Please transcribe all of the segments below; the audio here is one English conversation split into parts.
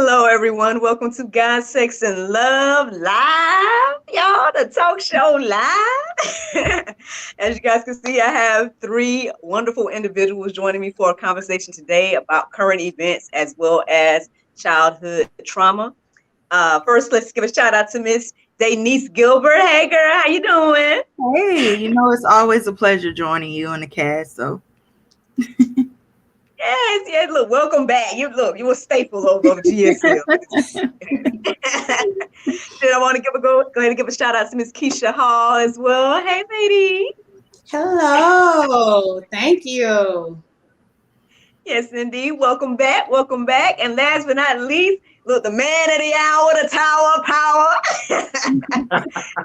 Hello, everyone. Welcome to God, Sex, and Love Live, y'all, the talk show live. As you guys can see, I have three wonderful individuals joining me for a conversation today about current events as well as childhood trauma. First, let's give a shout out to Miss Denise Gilbert. Hey, girl, how you doing? Hey, it's always a pleasure joining you on the cast. So Yes. Look, welcome back. You a staple over GSL. Then I want to go ahead and give a shout out to Miss Keisha Hall as well. Hey, lady. Hello. Thank you. Yes, indeed. Welcome back. Welcome back. And last but not least, look, the man of the hour, the tower of power.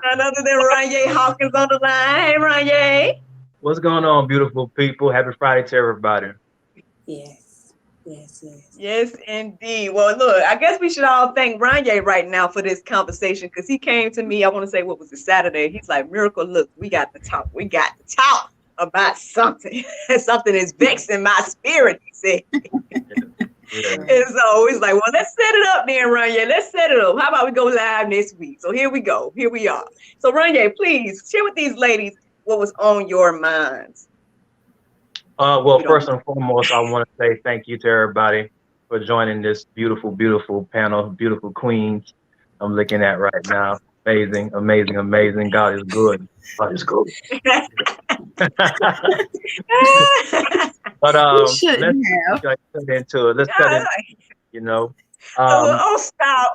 None other than Ranye Hawkins on the line. Hey, Ranye. What's going on, beautiful people? Happy Friday to everybody. Yes. Yes, indeed. Well, look, I guess we should all thank Ranye right now for this conversation because he came to me, I want to say, what was it, Saturday? He's like, Miracle, look, we got to talk. We got to talk about something. Something is vexing my spirit, he said. Yeah. And so he's like, well, let's set it up then, Ranye. Let's set it up. How about we go live next week? So here we go. Here we are. So Ranye, please share with these ladies what was on your minds. Well, first and foremost, I want to say thank you to everybody for joining this beautiful, beautiful panel, beautiful queens I'm looking at right now. Amazing, amazing, amazing. God is good. God is good. But let's get into it. Let's cut it. You know. Stop.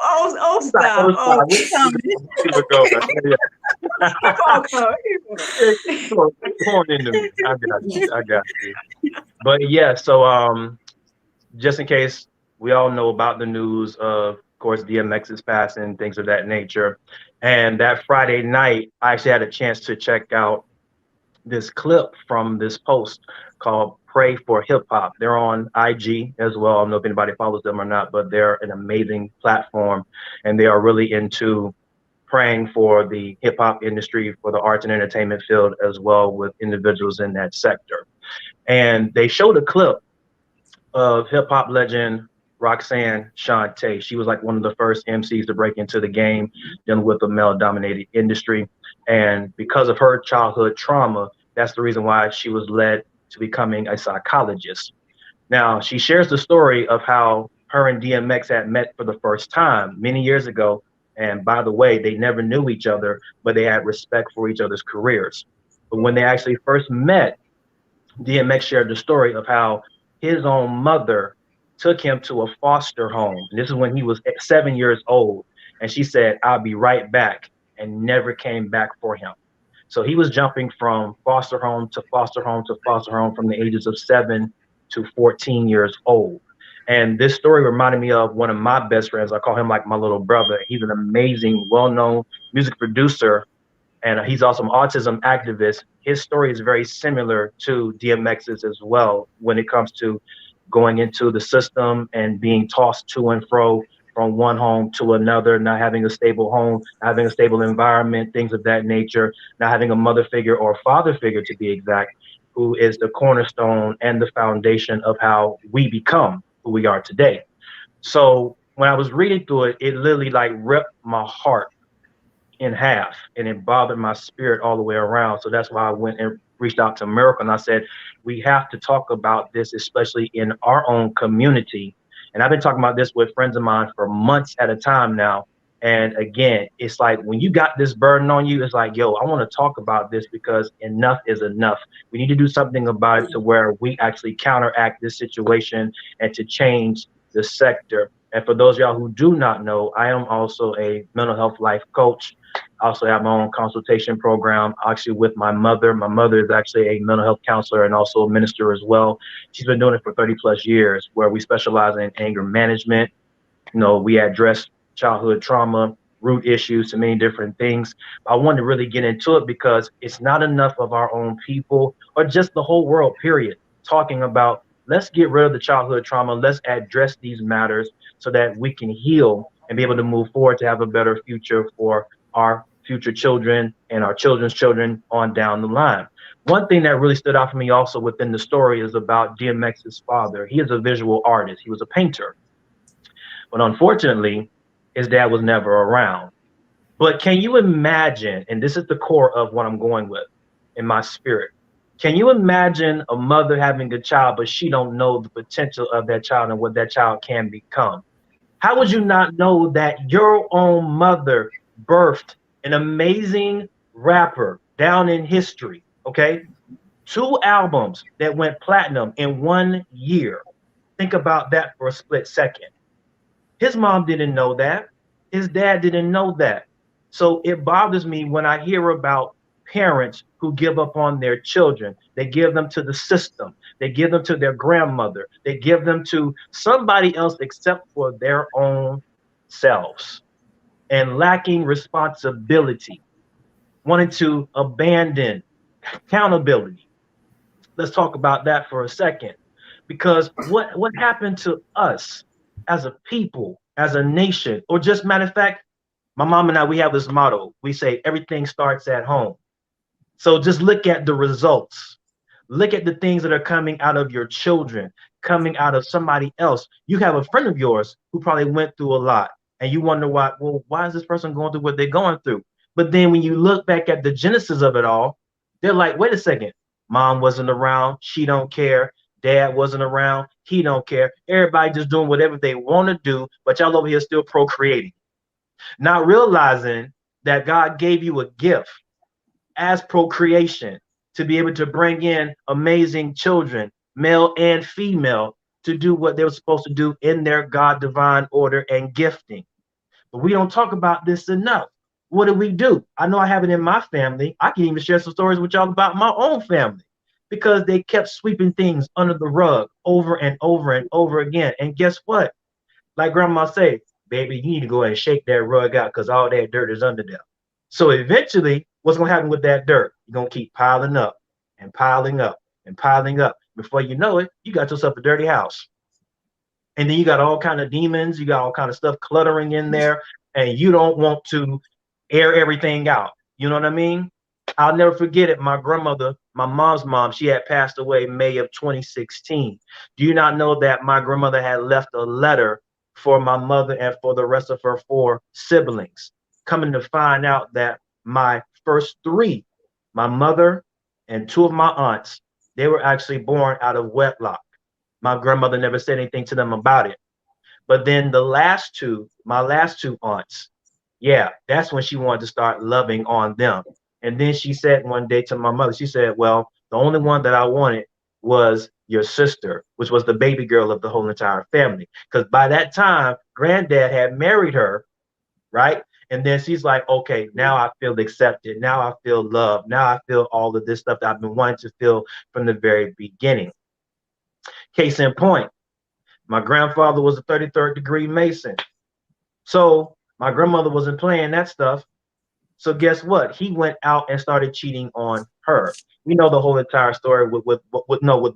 Come on into me. I got you. But yeah, so just in case we all know about the news of course, DMX's passing, things of that nature. And that Friday night, I actually had a chance to check out this clip from this post called Pray for Hip Hop. They're on IG as well. I don't know if anybody follows them or not, but they're an amazing platform and they are really into praying for the hip hop industry, for the arts and entertainment field, as well with individuals in that sector. And they showed a clip of hip hop legend Roxanne Shante. She was like one of the first MCs to break into the game dealing with a male dominated industry. And because of her childhood trauma, that's the reason why she was led to becoming a psychologist. Now, she shares the story of how her and DMX had met for the first time many years ago. And by the way, they never knew each other, but they had respect for each other's careers. But when they actually first met, DMX shared the story of how his own mother took him to a foster home. And this is when he was 7 years old. And she said, I'll be right back, and never came back for him. So he was jumping from foster home to foster home to foster home from the ages of 7 to 14 years old. And this story reminded me of one of my best friends. I call him like my little brother. He's an amazing, well-known music producer, and he's also an autism activist. His story is very similar to DMX's as well when it comes to going into the system and being tossed to and fro from one home to another, not having a stable home, not having a stable environment, things of that nature, not having a mother figure or father figure to be exact, who is the cornerstone and the foundation of how we become who we are today. So when I was reading through it, it literally like ripped my heart in half and it bothered my spirit all the way around. So that's why I went and reached out to Miracle and I said, we have to talk about this, especially in our own community. And I've been talking about this with friends of mine for months at a time now. And again, it's like when you got this burden on you, it's like, yo, I want to talk about this because enough is enough. We need to do something about it to where we actually counteract this situation and to change the sector. And for those of y'all who do not know, I am also a mental health life coach. I also have my own consultation program, actually with my mother. My mother is actually a mental health counselor and also a minister as well. She's been doing it for 30 plus years, where we specialize in anger management. You know, we address childhood trauma, root issues, and many different things. I wanted to really get into it because it's not enough of our own people or just the whole world, period, talking about let's get rid of the childhood trauma. Let's address these matters so that we can heal and be able to move forward to have a better future for our future children and our children's children on down the line. One thing that really stood out for me also within the story is about DMX's father. He is a visual artist. He was a painter. But unfortunately, his dad was never around. But can you imagine, and this is the core of what I'm going with in my spirit. Can you imagine a mother having a child, but she don't know the potential of that child and what that child can become? How would you not know that your own mother birthed an amazing rapper down in history? Okay. 2 albums that went platinum in 1 year. Think about that for a split second. His mom didn't know that. His dad didn't know that. So it bothers me when I hear about parents who give up on their children. They give them to the system. They give them to their grandmother. They give them to somebody else except for their own selves, and lacking responsibility, wanting to abandon accountability. Let's talk about that for a second. Because what happened to us as a people, as a nation, or just matter of fact, my mom and I, we have this motto. We say everything starts at home. So just look at the results. Look at the things that are coming out of your children, coming out of somebody else. You have a friend of yours who probably went through a lot, and you wonder why, well, why is this person going through what they're going through? But then when you look back at the genesis of it all, they're like, wait a second, mom wasn't around, she don't care. Dad wasn't around, he don't care. Everybody just doing whatever they want to do, but y'all over here still procreating. Not realizing that God gave you a gift as procreation to be able to bring in amazing children, male and female, to do what they were supposed to do in their God divine order and gifting. But we don't talk about this enough. What do? I know I have it in my family. I can even share some stories with y'all about my own family, because they kept sweeping things under the rug over and over and over again. And guess what? Like grandma say, baby, you need to go ahead and shake that rug out because all that dirt is under there. So eventually, what's going to happen with that dirt? You're going to keep piling up and piling up and piling up. Before you know it, you got yourself a dirty house. And then you got all kind of demons. You got all kind of stuff cluttering in there. And you don't want to air everything out. You know what I mean? I'll never forget it. My grandmother, my mom's mom, she had passed away May of 2016. Do you not know that my grandmother had left a letter for my mother and for the rest of her 4 siblings? Coming to find out that my first 3, my mother and 2 of my aunts, they were actually born out of wedlock. My grandmother never said anything to them about it. But then the last 2, my last 2 aunts, yeah, that's when she wanted to start loving on them. And then she said one day to my mother, she said, well, the only one that I wanted was your sister, which was the baby girl of the whole entire family. Because by that time, granddad had married her, right? And then she's like, okay, now I feel accepted. Now I feel loved. Now I feel all of this stuff that I've been wanting to feel from the very beginning. Case in point, my grandfather was a 33rd degree Mason. So my grandmother wasn't playing that stuff. So guess what? He went out and started cheating on her. We know the whole entire story with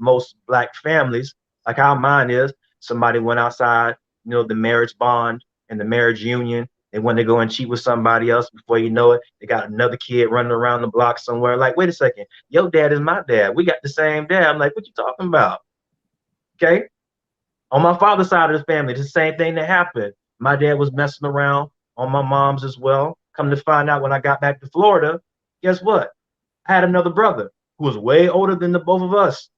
most black families, like how mine is. Somebody went outside, the marriage bond and the marriage union. They went to go and cheat with somebody else. Before you know it, they got another kid running around the block somewhere. Like, wait a second, your dad is my dad. We got the same dad. I'm like, what you talking about? Okay. On my father's side of the family, it's the same thing that happened. My dad was messing around on my mom's as well. Come to find out when I got back to Florida, guess what? I had another brother who was way older than the both of us.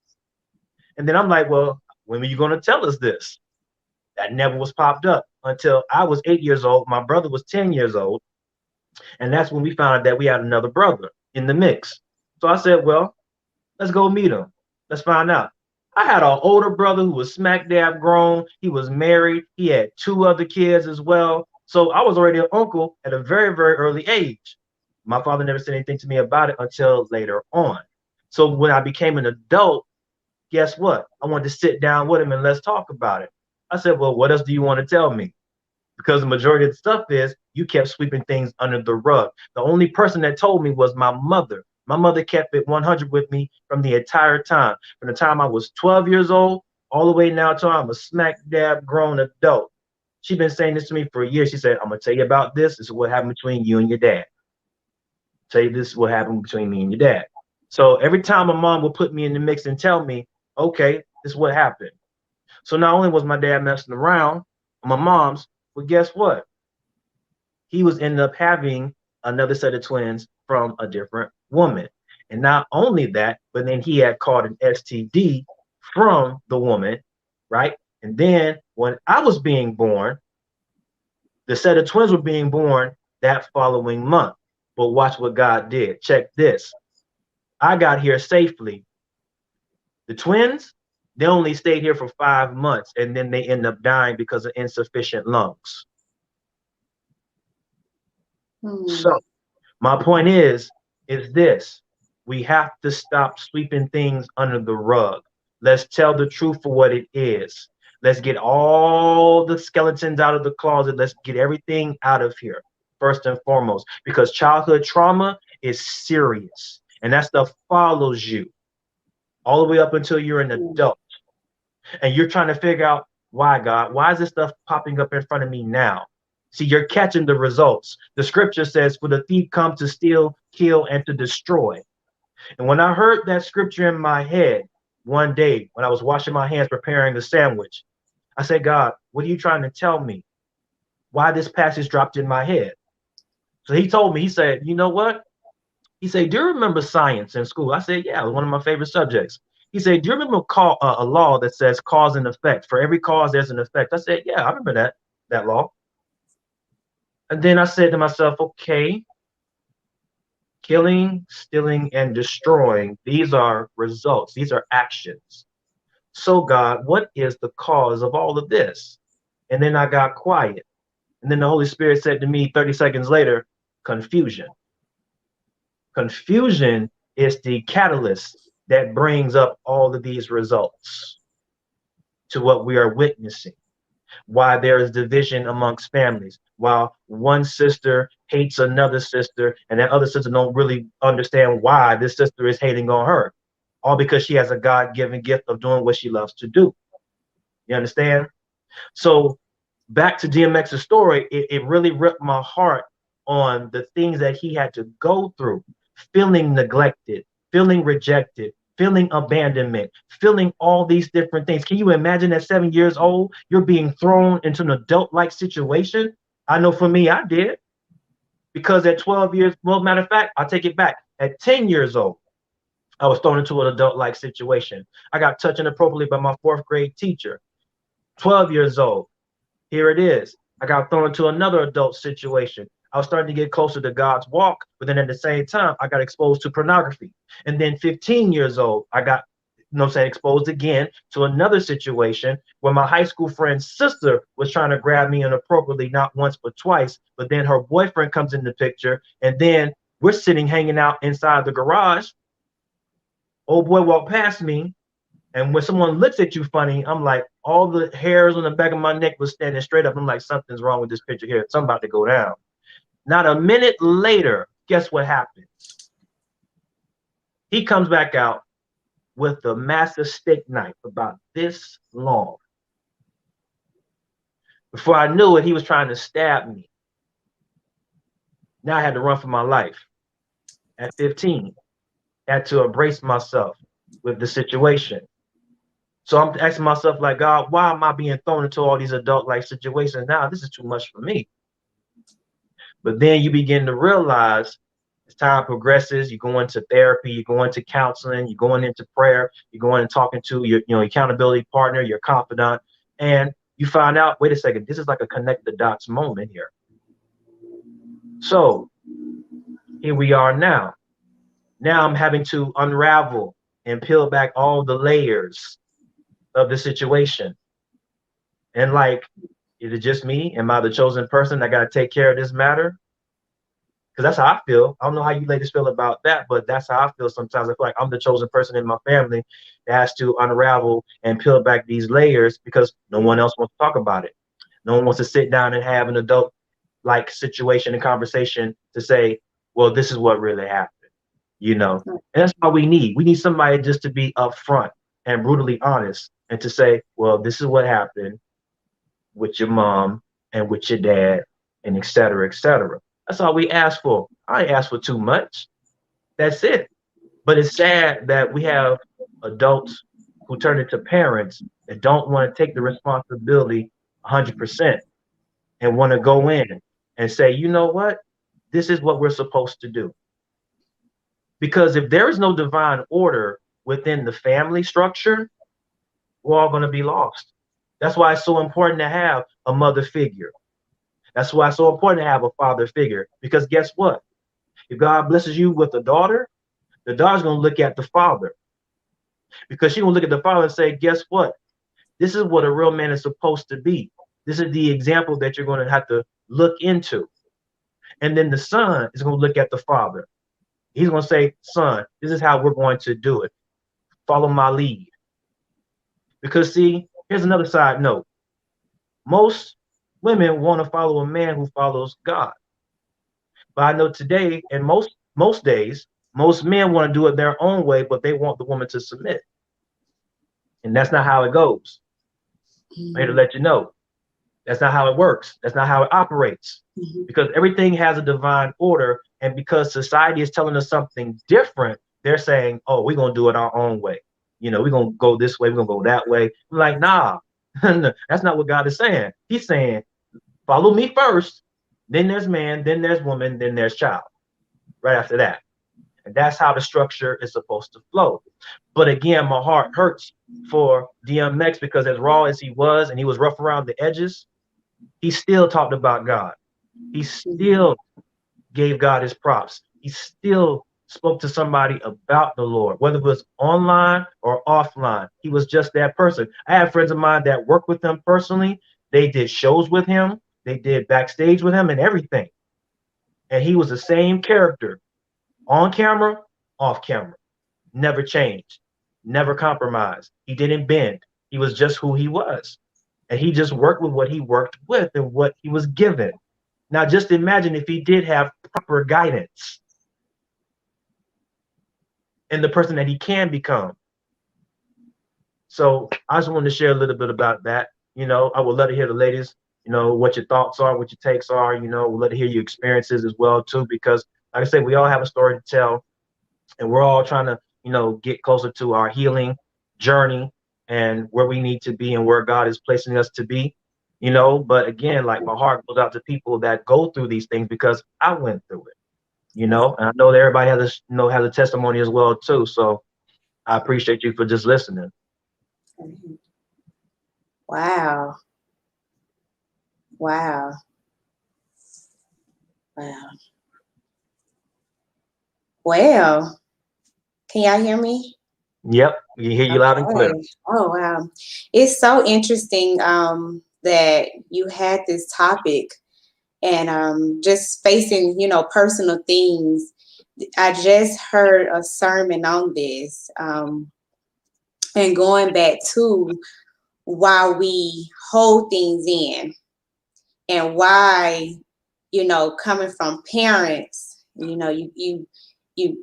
And then I'm like, well, when are you going to tell us this? That never was popped up until I was 8 years old. My brother was 10 years old. And that's when we found out that we had another brother in the mix. So I said, well, let's go meet him. Let's find out. I had an older brother who was smack dab grown. He was married. He had 2 other kids as well. So I was already an uncle at a very, very early age. My father never said anything to me about it until later on. So when I became an adult, guess what? I wanted to sit down with him and let's talk about it. I said, well, what else do you want to tell me? Because the majority of the stuff is you kept sweeping things under the rug. The only person that told me was my mother. My mother kept it 100 with me from the entire time. From the time I was 12 years old, all the way now till I'm a smack dab grown adult. She's been saying this to me for a year. She said, I'm going to tell you about this. This is what happened between you and your dad. Tell you this is what happened between me and your dad. So every time my mom would put me in the mix and tell me, okay, this is what happened. So not only was my dad messing around on my mom's, Well, guess what? He was ended up having another set of twins from a different woman. And not only that, but then he had caught an STD from the woman, right? And then when I was being born, the set of twins were being born that following month. But watch what God did. Check this. I got here safely. The twins, they only stayed here for 5 months, and then they end up dying because of insufficient lungs. So my point is this. We have to stop sweeping things under the rug. Let's tell the truth for what it is. Let's get all the skeletons out of the closet. Let's get everything out of here, first and foremost, because childhood trauma is serious. And that stuff follows you all the way up until you're an adult. And you're trying to figure out, why, God? Why is this stuff popping up in front of me now? See, you're catching the results. The scripture says, for the thief comes to steal, kill, and to destroy. And when I heard that scripture in my head one day, when I was washing my hands preparing the sandwich, I said, God, what are you trying to tell me? Why this passage dropped in my head? So he told me, he said, you know what? He said, do you remember science in school? I said, yeah, it was one of my favorite subjects. He said, do you remember a law that says cause and effect? For every cause, there's an effect. I said, yeah, I remember that law. And then I said to myself, okay, killing, stealing, and destroying, these are results. These are actions. So God, what is the cause of all of this? And then I got quiet. And then the Holy Spirit said to me 30 seconds later, confusion. Confusion is the catalyst that brings up all of these results to what we are witnessing. Why there is division amongst families, while one sister hates another sister, and that other sister don't really understand why this sister is hating on her, all because she has a God-given gift of doing what she loves to do. You understand? So back to DMX's story, it really ripped my heart on the things that he had to go through, feeling neglected, feeling rejected, feeling abandonment, feeling all these different things. Can you imagine at 7 years old, you're being thrown into an adult-like situation? I know for me, I did. Because at 12 years, well, matter of fact, I'll take it back. At 10 years old, I was thrown into an adult-like situation. I got touched inappropriately by my 4th grade teacher. 12 years old, here it is. I got thrown into another adult situation. I was starting to get closer to God's walk, but then at the same time, I got exposed to pornography. And then 15 years old, I got, exposed again to another situation where my high school friend's sister was trying to grab me inappropriately, not once, but twice. But then her boyfriend comes in the picture, and then we're sitting hanging out inside the garage. Old boy walked past me, and when someone looks at you funny, I'm like, all the hairs on the back of my neck was standing straight up. I'm like, something's wrong with this picture here. Something about to go down. Not a minute later, guess what happens? He comes back out with a massive steak knife about this long. Before I knew it, he was trying to stab me. Now I had to run for my life. At 15, I had to embrace myself with the situation. So I'm asking myself, like, God, why am I being thrown into all these adult-like situations now? This is too much for me. But then you begin to realize as time progresses, you go into therapy, you go into counseling, you're going into prayer, you're going and talking to your accountability partner, your confidant, and you find out, wait a second, this is like a connect the dots moment here. So here we are now. Now I'm having to unravel and peel back all the layers of the situation. And like, is it just me? Am I the chosen person that got to take care of this matter? Because that's how I feel. I don't know how you ladies feel about that, but that's how I feel sometimes. I feel like I'm the chosen person in my family that has to unravel and peel back these layers because no one else wants to talk about it. No one wants to sit down and have an adult-like situation and conversation to say, well, this is what really happened, And that's what we need. We need somebody just to be upfront and brutally honest and to say, well, this is what happened with your mom and with your dad and et cetera, et cetera. That's all we ask for. I ain't ask for too much. That's it. But it's sad that we have adults who turn into parents that don't want to take the responsibility 100%. and want to go in and say, you know what? This is what we're supposed to do. Because if there is no divine order within the family structure, we're all going to be lost. That's why it's so important to have a mother figure. That's why it's so important to have a father figure. Because guess what? If God blesses you with a daughter, the daughter's going to look at the father. Because she's going to look at the father and say, guess what? This is what a real man is supposed to be. This is the example that you're going to have to look into. And then the son is going to look at the father. He's going to say, son, this is how we're going to do it. Follow my lead. Because see, here's another side note. Most women want to follow a man who follows God. But I know today, and most days, most men want to do it their own way, but they want the woman to submit. And that's not how it goes. I'm here to let you know. That's not how it works. That's not how it operates. Because everything has a divine order. And because society is telling us something different, they're saying, oh, we're going to do it our own way. You know, we're going to go this way. We're going to go that way. I'm like, nah, that's not what God is saying. He's saying, follow me first. Then there's man, then there's woman, then there's child. Right after that. And that's how the structure is supposed to flow. But again, my heart hurts for DMX because as raw as he was and he was rough around the edges, he still talked about God. He still gave God his props. He still spoke to somebody about the Lord, whether it was online or offline. He was just that person. I have friends of mine that work with him personally. They did shows with him. They did backstage with him and everything. And he was the same character on camera, off camera. Never changed, never compromised. He didn't bend. He was just who he was. And he just worked with what he worked with and what he was given. Now, just imagine if he did have proper guidance and the person that he can become. So I just wanted to share a little bit about that. You know, I would love to hear the ladies, you know, what your thoughts are, what your takes are, you know, we'd love to hear your experiences as well, too, because like I said, we all have a story to tell and we're all trying to, you know, get closer to our healing journey and where we need to be and where God is placing us to be, you know. But again, like my heart goes out to people that go through these things because I went through it, you know, and I know that everybody has a, you know, has a testimony as well, too. So I appreciate you for just listening. Wow. Wow. Wow. Well, can y'all hear me? Yep, we can hear you loud and clear. Oh, wow. It's so interesting that you had this topic and just facing, you know, personal things. I just heard a sermon on this and going back to why we hold things in and why, you know, coming from parents, you know, you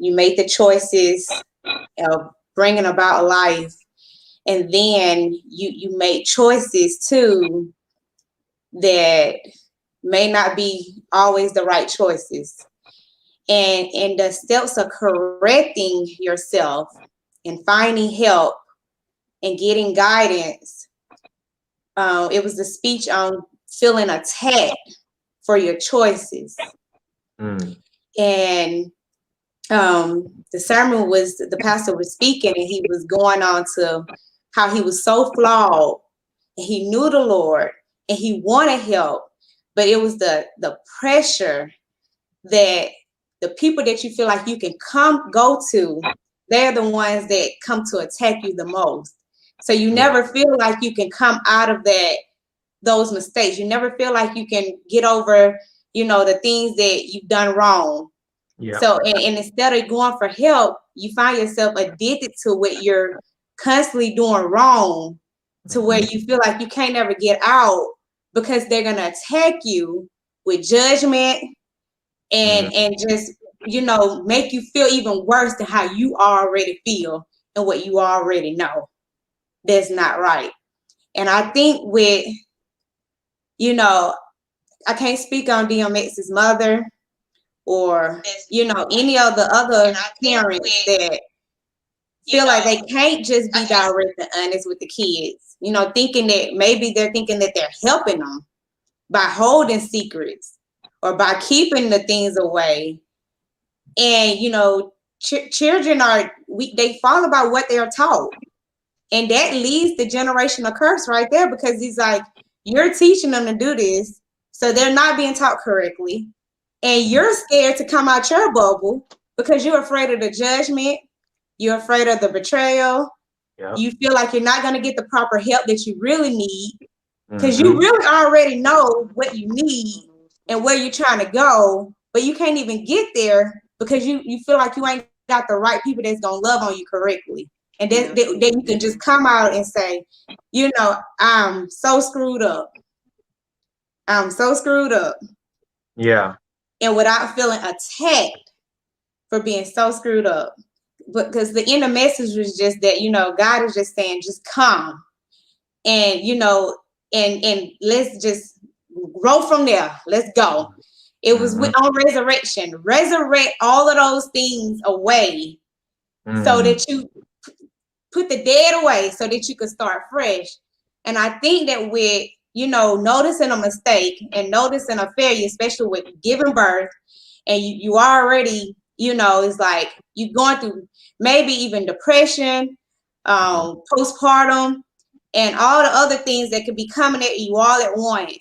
made the choices of bringing about life, and then you make choices too that may not be always the right choices, and the steps of correcting yourself and finding help and getting guidance. It was the speech on feeling attacked for your choices. And the sermon was, the pastor was speaking and he was going on to how he was so flawed and he knew the Lord and he wanted help, but it was the pressure that the people that you feel like you can go to, they're the ones that come to attack you the most. So you never feel like you can come out of those mistakes. You never feel like you can get over, you know, the things that you've done wrong. Yeah. So, and instead of going for help, you find yourself addicted to what you're constantly doing wrong, to where you feel like you can't ever get out because they're going to attack you with judgment and just, you know, make you feel even worse than how you already feel and what you already know. That's not right. And I think with, you know, I can't speak on DMX's mother or, you know, any of the other parents that feel like they can't just be direct and honest with the kids, you know, thinking that maybe they're thinking that they're helping them, by holding secrets or by keeping the things away. And, you know, children they follow by what they are taught. And that leads the generational curse right there, because he's like, you're teaching them to do this, so they're not being taught correctly. And you're scared to come out your bubble because you're afraid of the judgment. You're afraid of the betrayal. Yep. You feel like you're not going to get the proper help that you really need, because you really already know what you need and where you're trying to go, but you can't even get there because you feel like you ain't got the right people that's going to love on you correctly. And then you can just come out and say, you know, I'm so screwed up. I'm so screwed up. Yeah. And without feeling attacked for being so screwed up. Because the inner message was just that, you know, God is just saying, just come. And, you know, and let's just grow from there. Let's go. It was on resurrection. Resurrect all of those things away so that you put the dead away so that you could start fresh. And I think that with, you know, noticing a mistake and noticing a failure, especially with giving birth, and you already, you know, it's like you're going through maybe even depression, postpartum, and all the other things that could be coming at you all at once.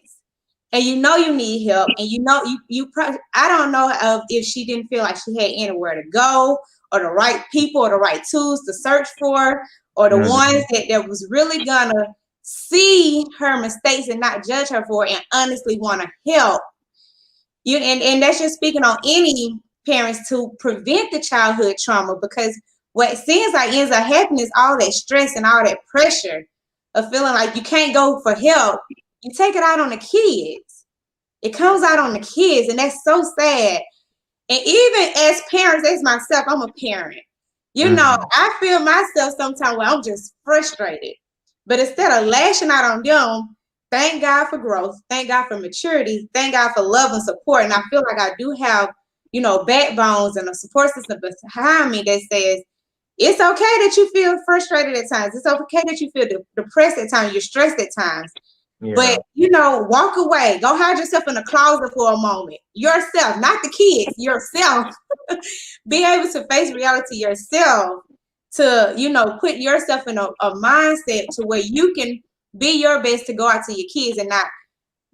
And you know you need help, and you know you probably, I don't know if she didn't feel like she had anywhere to go, or the right people, or the right tools to search for, or the ones that was really gonna see her mistakes and not judge her for it and honestly want to help you. And that's just speaking on any parents to prevent the childhood trauma, because what seems like ends up happening is all that stress and all that pressure of feeling like you can't go for help. You take it out on the kids. It comes out on the kids, and that's so sad. And even as parents, as myself, I'm a parent. You know, I feel myself sometimes where I'm just frustrated. But instead of lashing out on them, thank God for growth. Thank God for maturity. Thank God for love and support. And I feel like I do have, you know, backbones and a support system behind me that says, it's okay that you feel frustrated at times. It's okay that you feel depressed at times. You're stressed at times. Yeah. But, you know, walk away. Go hide yourself in the closet for a moment. Yourself, not the kids, yourself. Be able to face reality yourself, to, you know, put yourself in a mindset to where you can be your best to go out to your kids and not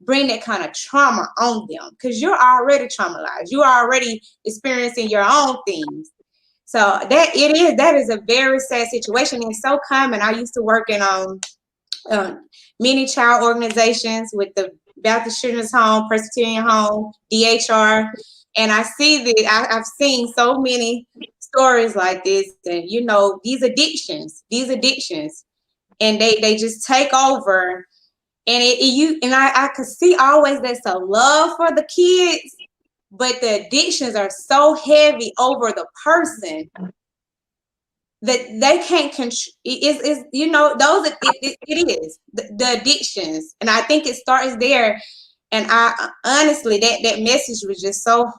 bring that kind of trauma on them, because you're already traumatized. You're already experiencing your own things. So that is a very sad situation. It's so common. I used to work in many child organizations with the Baptist Children's Home, Presbyterian Home, DHR, and I see that I've seen so many stories like this, and you know, these addictions, and they just take over, and I could see always there's a love for the kids, but the addictions are so heavy over the person that they can't control. Is you know, those it is the addictions, and I think it starts there. And I honestly, that message was just so,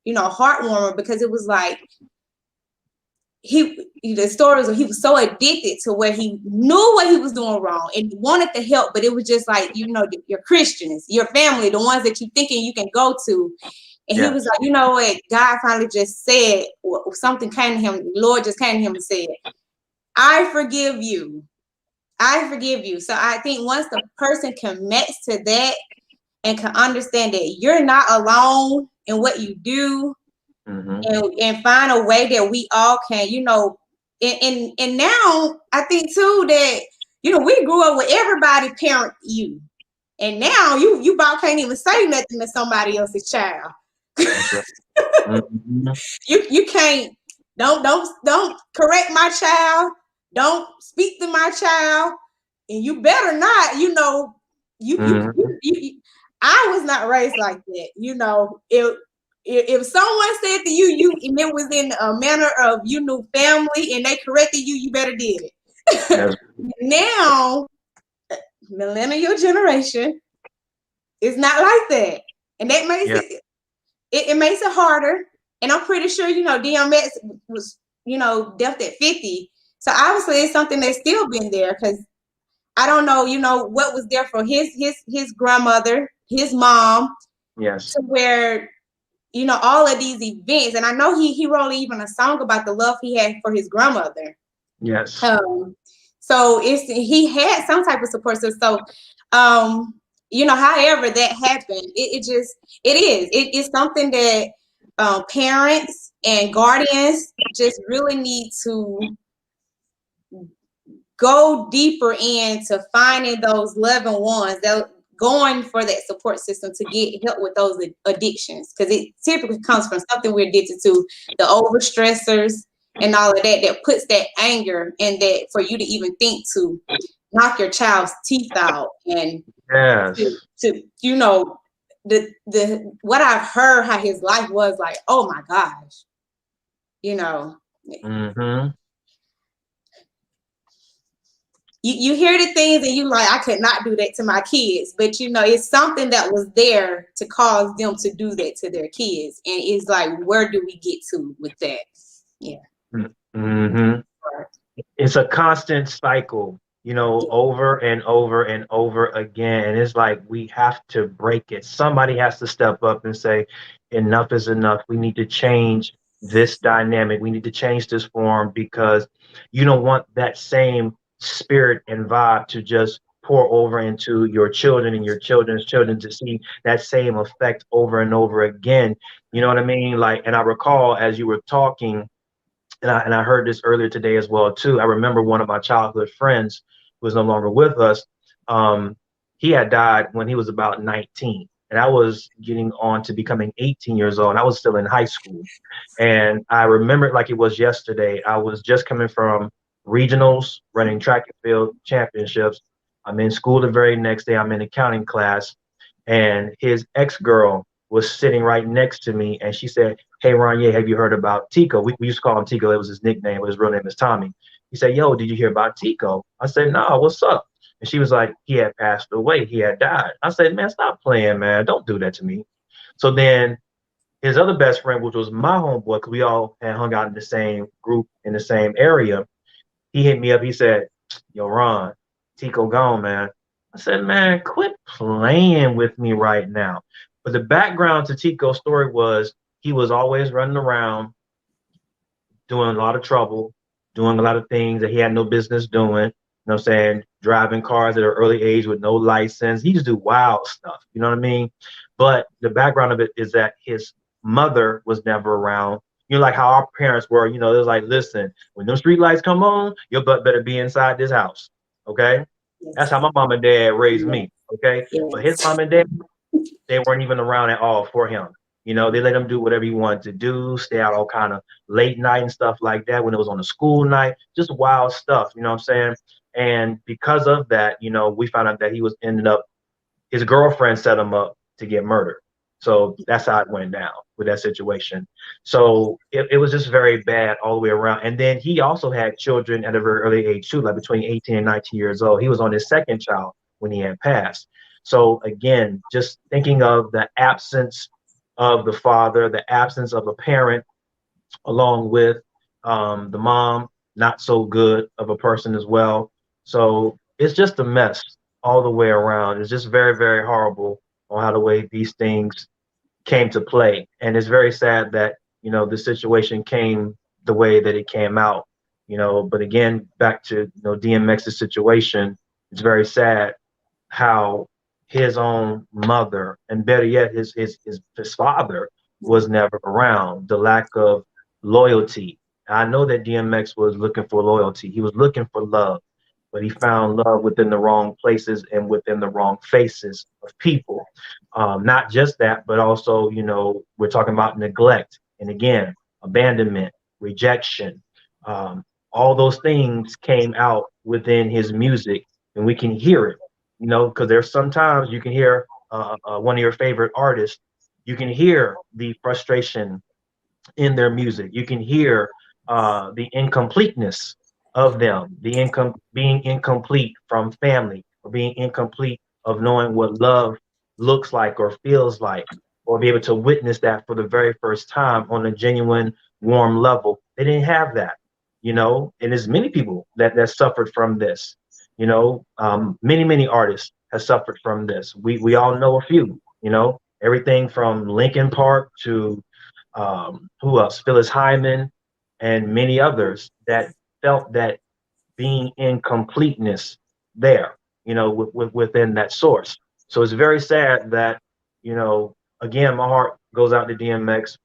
you know, heartwarming, because it was like the stories of he was so addicted to where he knew what he was doing wrong and wanted to help, but it was just like, you know, your Christians, your family, the ones that you thinking you can go to. And he was like, you know what? God finally just said, something came to him. The Lord just came to him and said, I forgive you. I forgive you. So I think once the person commits to that and can understand that you're not alone in what you do, and find a way that we all can, you know, and now I think too that, you know, we grew up with everybody parent you. And now you about can't even say nothing to somebody else's child. You can't, don't correct my child, don't speak to my child, and you better not, you know, I was not raised like that. You know, if someone said to you and it was in a manner of, you knew, family, and they corrected you, you better did it. Now, millennial generation is not like that, and that makes it makes it harder. And I'm pretty sure, you know, DMX was, you know, death at 50, so obviously it's something that's still been there, because I don't know, you know, what was there for his grandmother, his mom, Yes. to where, you know, all of these events. And I know he wrote even a song about the love he had for his grandmother. Yes. So he had some type of support system. So, you know, however that happened, it's something that parents and guardians just really need to go deeper into finding those loving ones, that going for that support system to get help with those addictions, because it typically comes from something we're addicted to, the overstressors and all of that, that puts that anger and that for you to even think to knock your child's teeth out. And Yes. to you know, the what I've heard how his life was like, oh my gosh, you know. Mm-hmm. You hear the things and you like, I could not do that to my kids, but you know, it's something that was there to cause them to do that to their kids. And it's like, where do we get to with that? Yeah. Mm-hmm. It's a constant cycle, you know, over and over and over again. And it's like, we have to break it. Somebody has to step up and say, enough is enough. We need to change this dynamic. We need to change this form, because you don't want that same spirit and vibe to just pour over into your children and your children's children, to see that same effect over and over again. You know what I mean? Like, and I recall as you were talking, and I heard this earlier today as well too. I remember one of my childhood friends who is no longer with us. He had died when he was about 19, and I was getting on to becoming 18 years old, and I was still in high school. And I remember it like it was yesterday. I was just coming from regionals, running track and field championships. I'm in school the very next day. I'm in accounting class, and his ex-girl was sitting right next to me, and she said, "Hey, Ronye, have you heard about Tico?" We used to call him Tico. It was his nickname, but his real name is Tommy. He said, "Yo, did you hear about Tico?" I said, "No, what's up?" And she was like, "He had passed away. He had died." I said, "Man, stop playing, man. Don't do that to me." So then his other best friend, which was my homeboy, because we all had hung out in the same group in the same area, he hit me up. He said, "Yo, Ron, Tico gone, man." I said, "Man, quit playing with me right now." But the background to Tico's story was, he was always running around doing a lot of trouble, doing a lot of things that he had no business doing. You know what I'm saying? Driving cars at an early age with no license. He just do wild stuff. You know what I mean? But the background of it is that his mother was never around. You know, like how our parents were, you know, it was like, listen, when those street lights come on, your butt better be inside this house. Okay? Yes. That's how my mom and dad raised me. Okay? Yes. But his mom and dad, they weren't even around at all for him. You know, they let him do whatever he wanted to do, stay out all kind of late night and stuff like that when it was on a school night, just wild stuff, you know what I'm saying? And because of that, you know, we found out that he was ended up, his girlfriend set him up to get murdered. So that's how it went down with that situation. So it was just very bad all the way around. And then he also had children at a very early age too, like between 18 and 19 years old. He was on his second child when he had passed. So again, just thinking of the absence of the father, the absence of a parent, along with the mom, not so good of a person as well. So it's just a mess all the way around. It's just very, very horrible on how the way these things came to play. And it's very sad that, you know, the situation came the way that it came out, you know. But again, back to, you know, DMX's situation, it's very sad how his own mother, and better yet, his father was never around. The lack of loyalty. I know that DMX was looking for loyalty. He was looking for love, but he found love within the wrong places and within the wrong faces of people. Not just that, but also, you know, we're talking about neglect, and again, abandonment, rejection. All those things came out within his music, and we can hear it. You know, because there's sometimes you can hear one of your favorite artists, you can hear the frustration in their music. You can hear the incompleteness of them, being incomplete from family, or being incomplete of knowing what love looks like or feels like, or be able to witness that for the very first time on a genuine, warm level. They didn't have that, you know, and there's many people that suffered from this. You know, many artists has suffered from this. We all know a few, everything from Lincoln Park to who else? Phyllis Hyman and many others that felt that being incompleteness there, within that source. So it's very sad that, again, my heart goes out to DMX,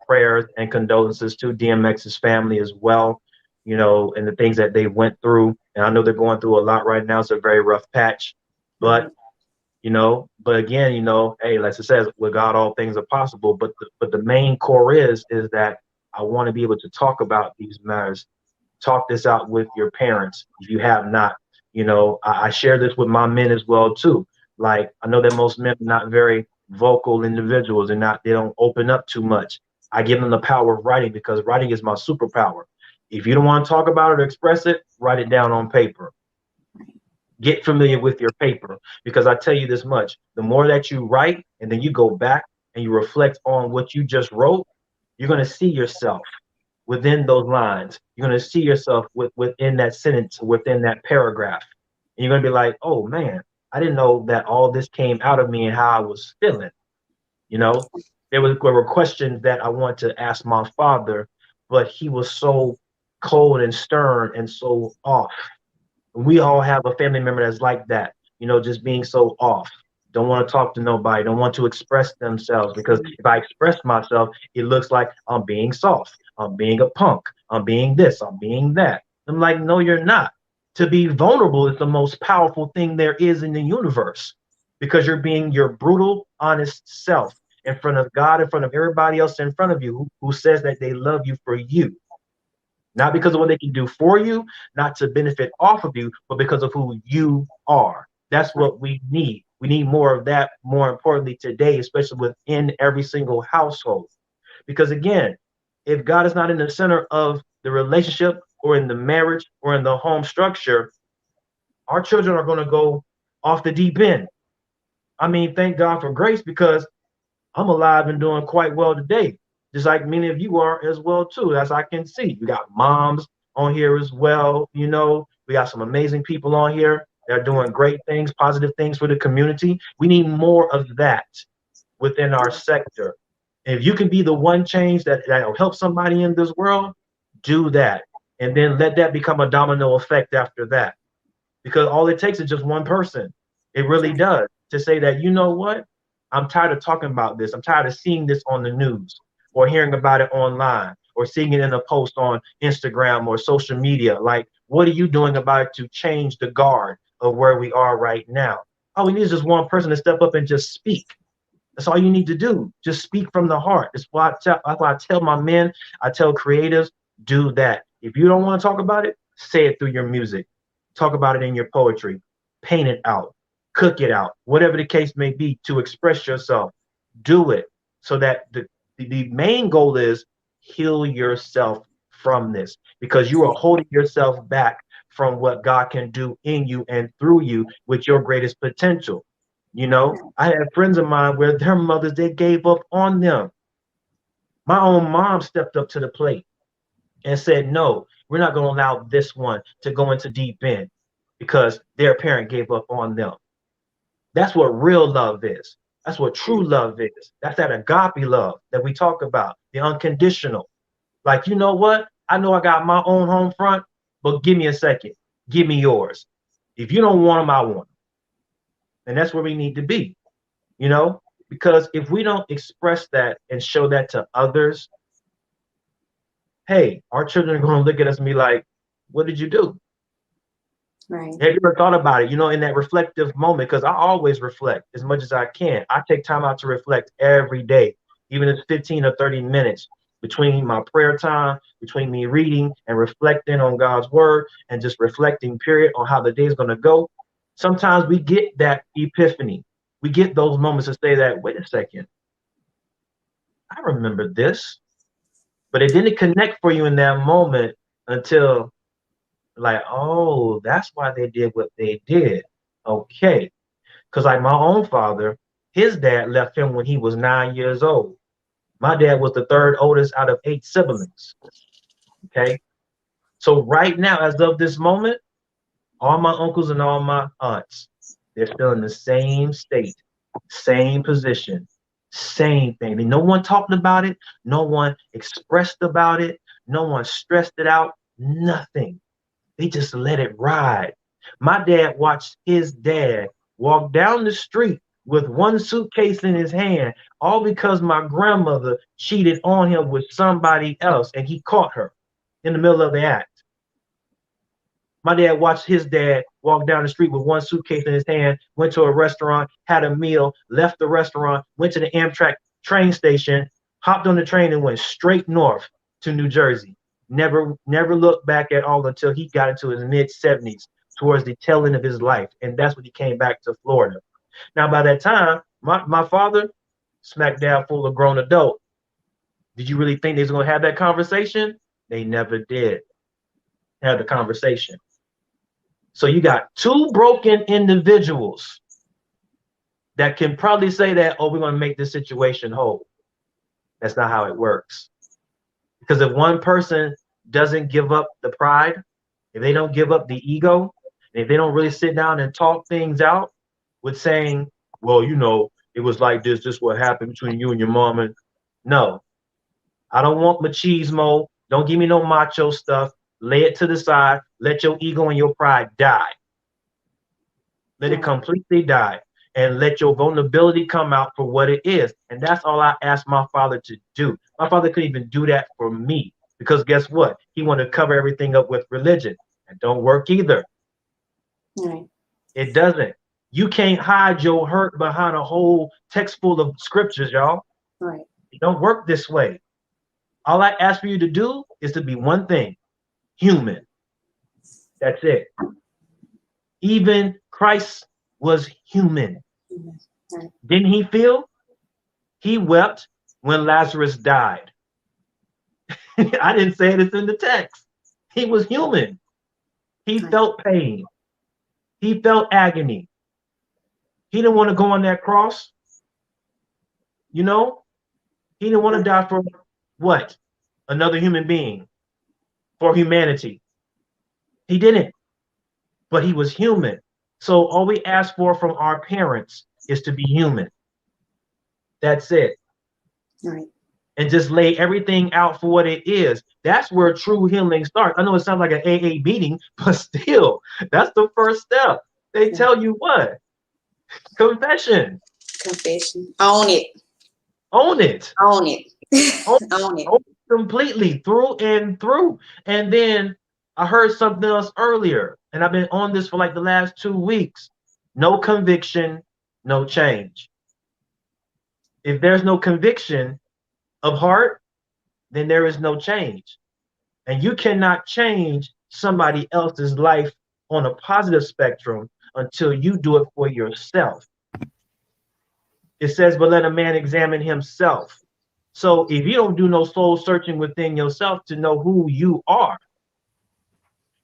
prayers and condolences to DMX's family as well, and the things that they went through. And I know they're going through a lot right now. It's a very rough patch, but again, hey, like it says, with God, all things are possible. But the main core is that I want to be able to talk about these matters, talk this out with your parents if you have not. I share this with my men as well too. Like, I know that most men are not very vocal individuals and they don't open up too much. I give them the power of writing because writing is my superpower. If you don't want to talk about it or express it, write it down on paper. Get familiar with your paper, because I tell you this much: the more that you write and then you go back and you reflect on what you just wrote, you're going to see yourself within those lines. You're going to see yourself within that sentence, within that paragraph. And you're going to be like, oh man, I didn't know that all this came out of me and how I was feeling. There were questions that I wanted to ask my father, but he was so cold and stern and so off. We all have a family member that's like that, just being so off. Don't want to talk to nobody, don't want to express themselves, because if I express myself, it looks like I'm being soft, I'm being a punk, I'm being this, I'm being that. I'm like, no, you're not. To be vulnerable is the most powerful thing there is in the universe, because you're being your brutal, honest self in front of God, in front of everybody else in front of you who says that they love you for you. Not because of what they can do for you, not to benefit off of you, but because of who you are. That's what we need. We need more of that, more importantly today, especially within every single household. Because again, if God is not in the center of the relationship or in the marriage or in the home structure, our children are going to go off the deep end. I mean, thank God for grace, because I'm alive and doing quite well today, just like many of you are as well too, as I can see. We got moms on here as well. We got some amazing people on here. They're doing great things, positive things for the community. We need more of that within our sector. If you can be the one change that'll help somebody in this world, do that. And then let that become a domino effect after that. Because all it takes is just one person. It really does. To say that, you know what? I'm tired of talking about this. I'm tired of seeing this on the news, or hearing about it online, or seeing it in a post on Instagram or social media. Like, what are you doing about it to change the guard of where we are right now? All we need is just one person to step up and just speak. That's all you need to do. Just speak from the heart. That's why I tell my men, I tell creatives, do that. If you don't want to talk about it, say it through your music. Talk about it in your poetry. Paint it out. Cook it out. Whatever the case may be, to express yourself. Do it, so that the main goal is heal yourself from this, because you are holding yourself back from what God can do in you and through you with your greatest potential. I had friends of mine where their mothers, they gave up on them. My own mom stepped up to the plate and said, no, we're not going to allow this one to go into deep end because their parent gave up on them. That's what real love is. That's what true love is. That's that agape love that we talk about, the unconditional. Like, you know what? I know I got my own home front, but give me a second. Give me yours. If you don't want them, I want them. And that's where we need to be, because if we don't express that and show that to others, hey, our children are going to look at us and be like, what did you do? Right. Have you ever thought about it, in that reflective moment? Because I always reflect as much as I can. I take time out to reflect every day, even if it's 15 or 30 minutes between my prayer time, between me reading and reflecting on God's word, and just reflecting, period, on how the day is going to go. Sometimes we get that epiphany. We get those moments to say that, wait a second, I remember this, but it didn't connect for you in that moment until, like, oh, that's why they did what they did. Okay. Because like my own father, his dad left him when he was 9 years old. My dad was the third oldest out of 8 siblings. Okay. So right now, as of this moment, all my uncles and all my aunts, They're still in the same state, same position, same thing. And no one talked about it. No one expressed about it. No one stressed it out. Nothing. They just let it ride. My dad watched his dad walk down the street with one suitcase in his hand, all because my grandmother cheated on him with somebody else, and he caught her in the middle of the act. My dad watched his dad walk down the street with one suitcase in his hand, went to a restaurant, had a meal, left the restaurant, went to the Amtrak train station, hopped on the train and went straight north to New Jersey. Never looked back at all until he got into his mid-70s, towards the tail end of his life. And that's when he came back to Florida. Now, by that time, my father, smack dab full of grown adult. Did you really think they was going to have that conversation? They never did have the conversation. So you got two broken individuals that can probably say that, oh, we're going to make this situation whole. That's not how it works. Because if one person doesn't give up the pride, if they don't give up the ego, and if they don't really sit down and talk things out with saying, well, you know, it was like this is what happened between you and your mom. And no, I don't want machismo. Don't give me no macho stuff. Lay it to the side. Let your ego and your pride die. Let it completely die. And let your vulnerability come out for what it is. And that's all I asked my father to do. My father couldn't even do that for me. Because guess what? He wanted to cover everything up with religion. It don't work either. Right. It doesn't. You can't hide your hurt behind a whole text full of scriptures, y'all. Right. It don't work this way. All I ask for you to do is to be one thing. Human. That's it. Even Christ was human. Right. Didn't he feel? He wept when Lazarus died. I didn't say this in the text. He was human. He felt pain. He felt agony. He didn't want to go on that cross. You know? He didn't want to die for what? Another human being. For humanity. He didn't. But he was human. So all we ask for from our parents is to be human. That's it. Right. And just lay everything out for what it is. That's where true healing starts. I know it sounds like an AA meeting, but still, that's the first step. They tell you what? Confession. Confession. Own it. Own it. Own it. Own Own it. Own it completely, through and through. And then I heard something else earlier, and I've been on this for like the last 2 weeks. No conviction, no change. If there's no conviction of heart, then there is no change. And you cannot change somebody else's life on a positive spectrum until you do it for yourself. It says, but let a man examine himself. So if you don't do no soul searching within yourself to know who you are,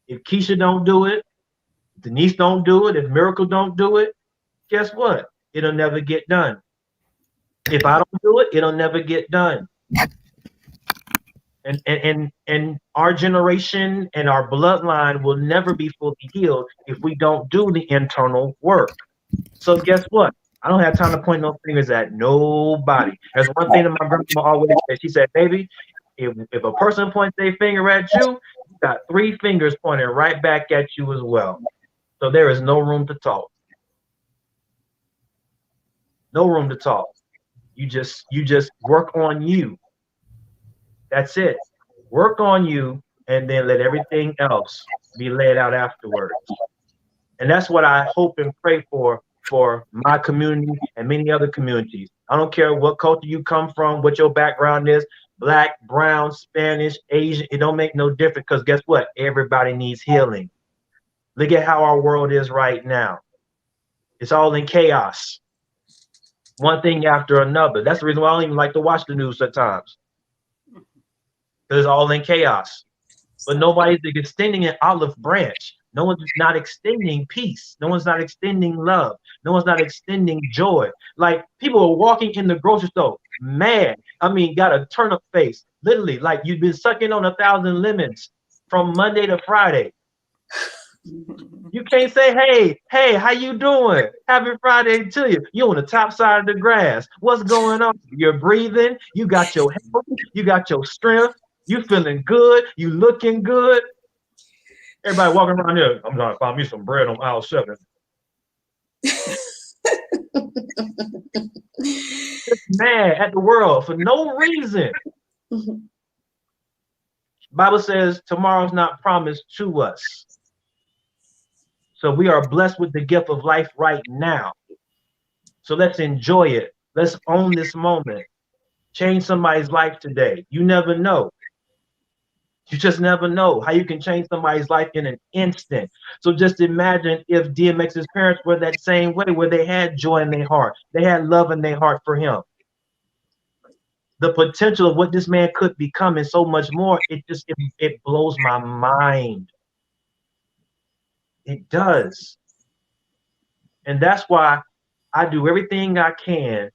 if Keisha don't do it, Denise don't do it, if Miracle don't do it, guess what? It'll never get done. If I don't do it, it'll never get done. And our generation and our bloodline will never be fully healed if we don't do the internal work. So guess what? I don't have time to point no fingers at nobody. There's one thing that my grandma always said. She said, baby, if a person points their finger at you, you got 3 fingers pointing right back at you as well. So there is no room to talk. No room to talk. You just work on you. That's it. Work on you, and then let everything else be laid out afterwards. And that's what I hope and pray for my community and many other communities. I don't care what culture you come from, what your background is, Black, brown, Spanish, Asian, it don't make no difference, because guess what? Everybody needs healing. Look at how our world is right now. It's all in chaos. One thing after another. That's the reason why I don't even like to watch the news at times. It's all in chaos. But nobody's extending an olive branch. No one's not extending peace. No one's not extending love. No one's not extending joy. Like, people are walking in the grocery store, mad. I mean, got a turnip face. Literally, like you've been sucking on 1,000 lemons from Monday to Friday. You can't say, hey, how you doing? Happy Friday to you. You on the top side of the grass. What's going on? You're breathing. You got your health. You got your strength. You feeling good. You looking good. Everybody walking around here. I'm gonna find me some bread on aisle 7. Just mad at the world for no reason. Bible says tomorrow's not promised to us. So we are blessed with the gift of life right now. So let's enjoy it. Let's own this moment. Change somebody's life today. You never know. You just never know how you can change somebody's life in an instant. So just imagine if DMX's parents were that same way, where they had joy in their heart. They had love in their heart for him. The potential of what this man could become and so much more, it blows my mind. It does. And that's why I do everything I can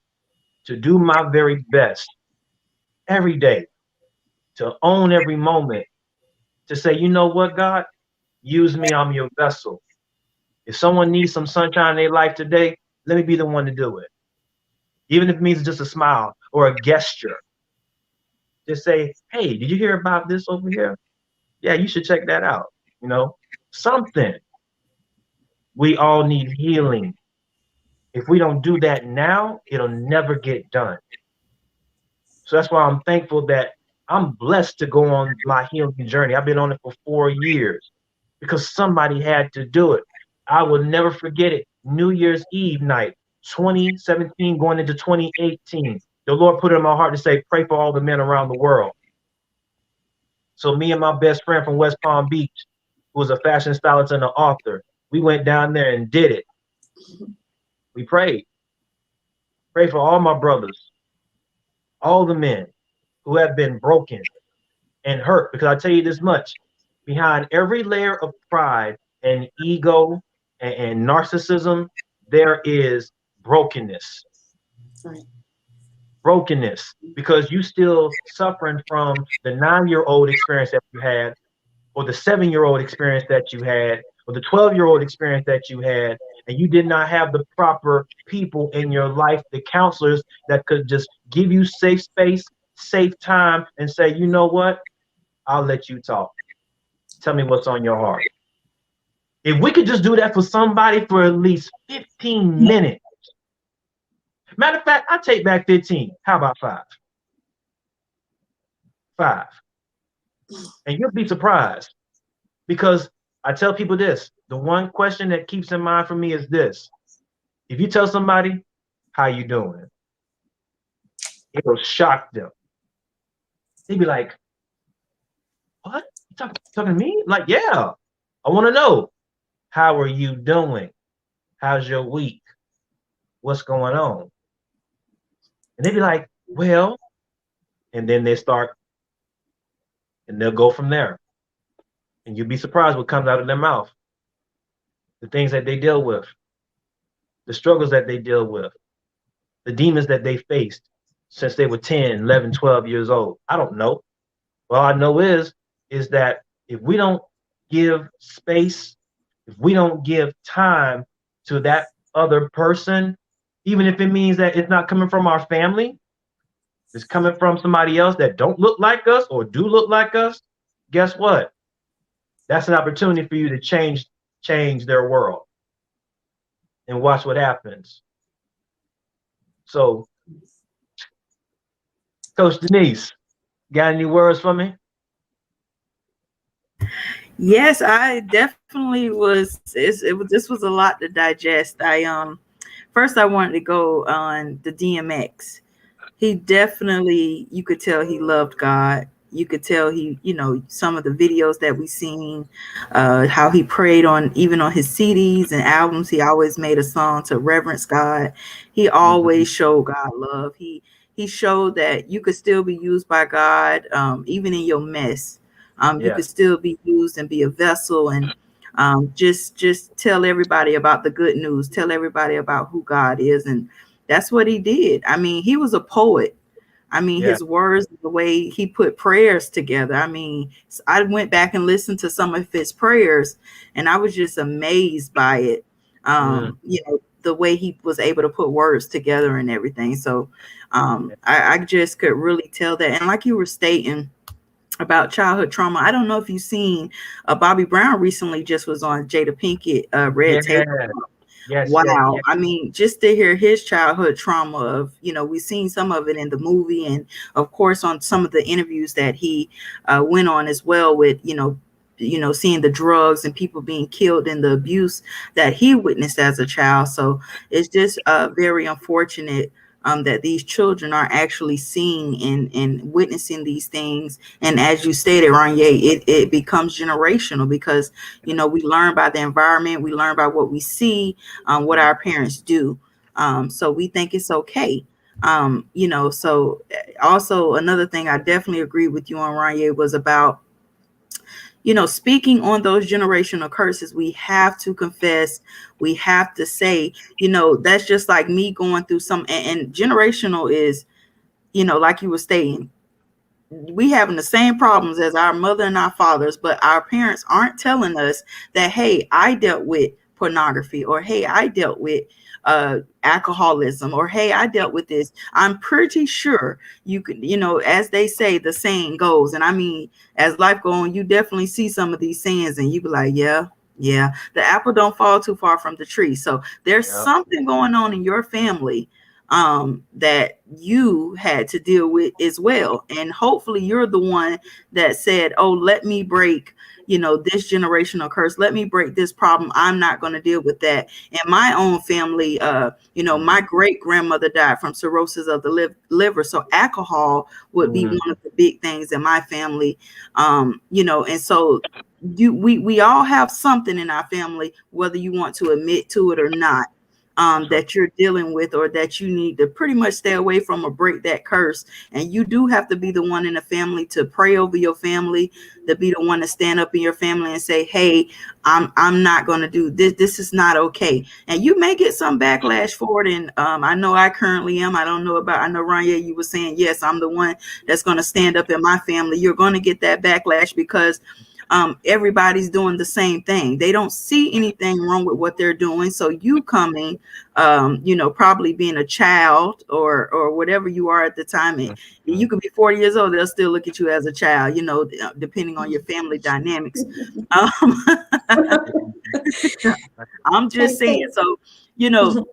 to do my very best every day, to own every moment, to say, you know what, God, use me, I'm your vessel. If someone needs some sunshine in their life today, let me be the one to do it. Even if it means just a smile or a gesture. Just say, hey, did you hear about this over here? Yeah, you should check that out. You know, something. We all need healing. If we don't do that now, it'll never get done. So that's why I'm thankful that I'm blessed to go on my healing journey. I've been on it for 4 years because somebody had to do it. I will never forget it. New Year's Eve night, 2017 going into 2018. The Lord put it in my heart to say, pray for all the men around the world. So me and my best friend from West Palm Beach, who was a fashion stylist and an author, we went down there and did it. We prayed. Pray for all my brothers, all the men who have been broken and hurt. Because I tell you this much, behind every layer of pride and ego and narcissism, there is brokenness. Right. Brokenness, because you still suffering from the 9-year-old experience that you had, or the 7-year-old experience that you had, or the 12-year-old experience that you had, and you did not have the proper people in your life, the counselors that could just give you safe space, safe time, and say, you know what? I'll let you talk. Tell me what's on your heart. If we could just do that for somebody for at least 15 minutes. Matter of fact, I take back 15. How about 5? 5. And you'll be surprised, because I tell people this, the one question that keeps in mind for me is this. If you tell somebody, how you doing? It'll shock them. They'd be like, what? You talking to me? Like, yeah, I want to know. How are you doing? How's your week? What's going on? And they'd be like, well, and then they start, and they'll go from there. And you'll be surprised what comes out of their mouth. The things that they deal with, the struggles that they deal with, the demons that they faced since they were 10, 11, 12 years old. I don't know. All I know is that if we don't give space, if we don't give time to that other person, even if it means that it's not coming from our family, it's coming from somebody else that don't look like us or do look like us, guess what? That's an opportunity for you to change their world. And watch what happens. So, Coach Denise, got any words for me? Yes, I definitely was. This was a lot to digest. First I wanted to go on the DMX. He definitely, you could tell he loved God. You could tell he, some of the videos that we seen, how he prayed even on his CDs and albums. He always made a song to reverence God. He always showed God love. He showed that you could still be used by God, even in your mess. You could still be used and be a vessel, and just tell everybody about the good news. Tell everybody about who God is, and that's what he did. I mean, he was a poet. I mean, Yeah. his words, the way he put prayers together. I mean, I went back and listened to some of his prayers, and I was just amazed by it. You know, the way he was able to put words together and everything. So I just could really tell that. And like you were stating about childhood trauma, I don't know if you've seen Bobby Brown recently just was on Jada Pinkett Red Table. Yes, Wow. yes. I mean, just to hear his childhood trauma of, you know, we've seen some of it in the movie, and of course on some of the interviews that he went on as well with, you know, seeing the drugs and people being killed and the abuse that he witnessed as a child. So it's just very unfortunate that these children are actually seeing and witnessing these things. And as you stated, Ranye, it becomes generational because, you know, we learn by the environment, we learn by what we see, what our parents do. So we think it's okay. You know, so also another thing I definitely agree with you on, Ranye, was about, you know, speaking on those generational curses. We have to confess, we have to say, you know, that's just like me going through some, and generational is, you know, like you were stating, we having the same problems as our mother and our fathers, but our parents aren't telling us that, hey, I dealt with pornography, or hey, I dealt with alcoholism, or hey, I dealt with this. I'm pretty sure you could, you know, as they say, the saying goes, and I mean, as life goes on, you definitely see some of these sayings and you be like, yeah, the apple don't fall too far from the tree. So there's something going on in your family that you had to deal with as well. And hopefully you're the one that said, oh, let me break, you know, this generational curse. Let me break this problem. I'm not going to deal with that. In my own family, you know, my great grandmother died from cirrhosis of the liver. So alcohol would be one of the big things in my family. You know, and so we all have something in our family, whether you want to admit to it or not. That you're dealing with, or that you need to pretty much stay away from or break that curse. And you do have to be the one in the family to pray over your family, to be the one to stand up in your family and say, hey, I'm not going to do this. This is not okay. And you may get some backlash for it. And I know I currently am. I know, Ranya, you were saying, yes, I'm the one that's going to stand up in my family. You're going to get that backlash because everybody's doing the same thing. They don't see anything wrong with what they're doing. So you coming, you know, probably being a child or whatever you are at the time, and you could be 40 years old, they'll still look at you as a child, you know, depending on your family dynamics. I'm just saying. So, you know,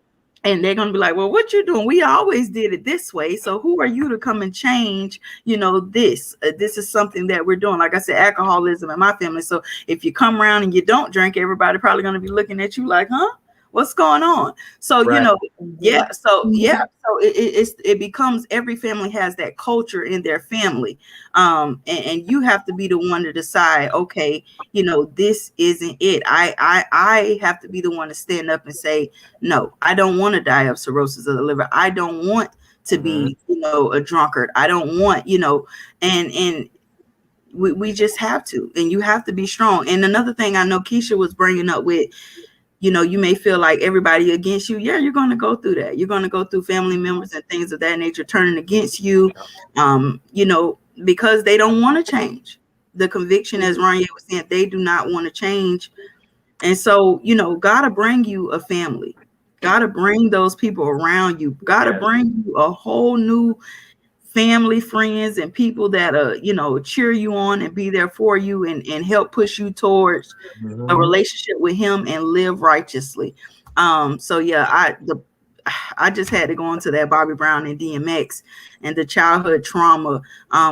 and they're going to be like, well, what you doing? We always did it this way. So who are you to come and change, you know, this? This is something that we're doing. Like I said, alcoholism in my family. So if you come around and you don't drink, everybody probably going to be looking at you like, huh? What's going on? So, you know, So it becomes, every family has that culture in their family. And you have to be the one to decide, okay, you know, this isn't it. I have to be the one to stand up and say, no, I don't want to die of cirrhosis of the liver. I don't want to be, you know, a drunkard. I don't want, you know, and we just have to, and you have to be strong. And another thing I know Keisha was bringing up with, you know, you may feel like everybody against you. Yeah, you're going to go through that. You're going to go through family members and things of that nature turning against you, you know, because they don't want to change. The conviction, as Ranya was saying, they do not want to change. And so, you know, God to bring you a family, God to bring those people around you, God to bring you a whole new family, friends, and people that you know, cheer you on and be there for you and help push you towards a relationship with him and live righteously. So yeah, I just had to go into that Bobby Brown and DMX and the childhood trauma.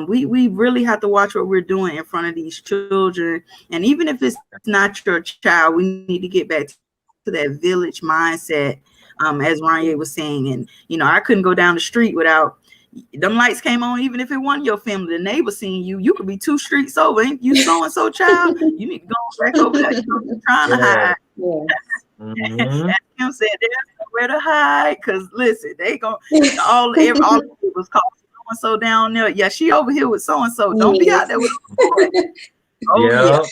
We really have to watch what we're doing in front of these children. And even if it's not your child, we need to get back to that village mindset, as Ranya was saying. And, you know, I couldn't go down the street without them lights came on. Even if it wasn't your family, the neighbor seeing you, you could be 2 streets over. Ain't you so-and-so child? You need to go back over there. You're trying to hide. As Kim said, there's nowhere to hide, because listen, they go all the people was called so-and-so down there. Yeah, she over here with so-and-so. Don't be out there with yes.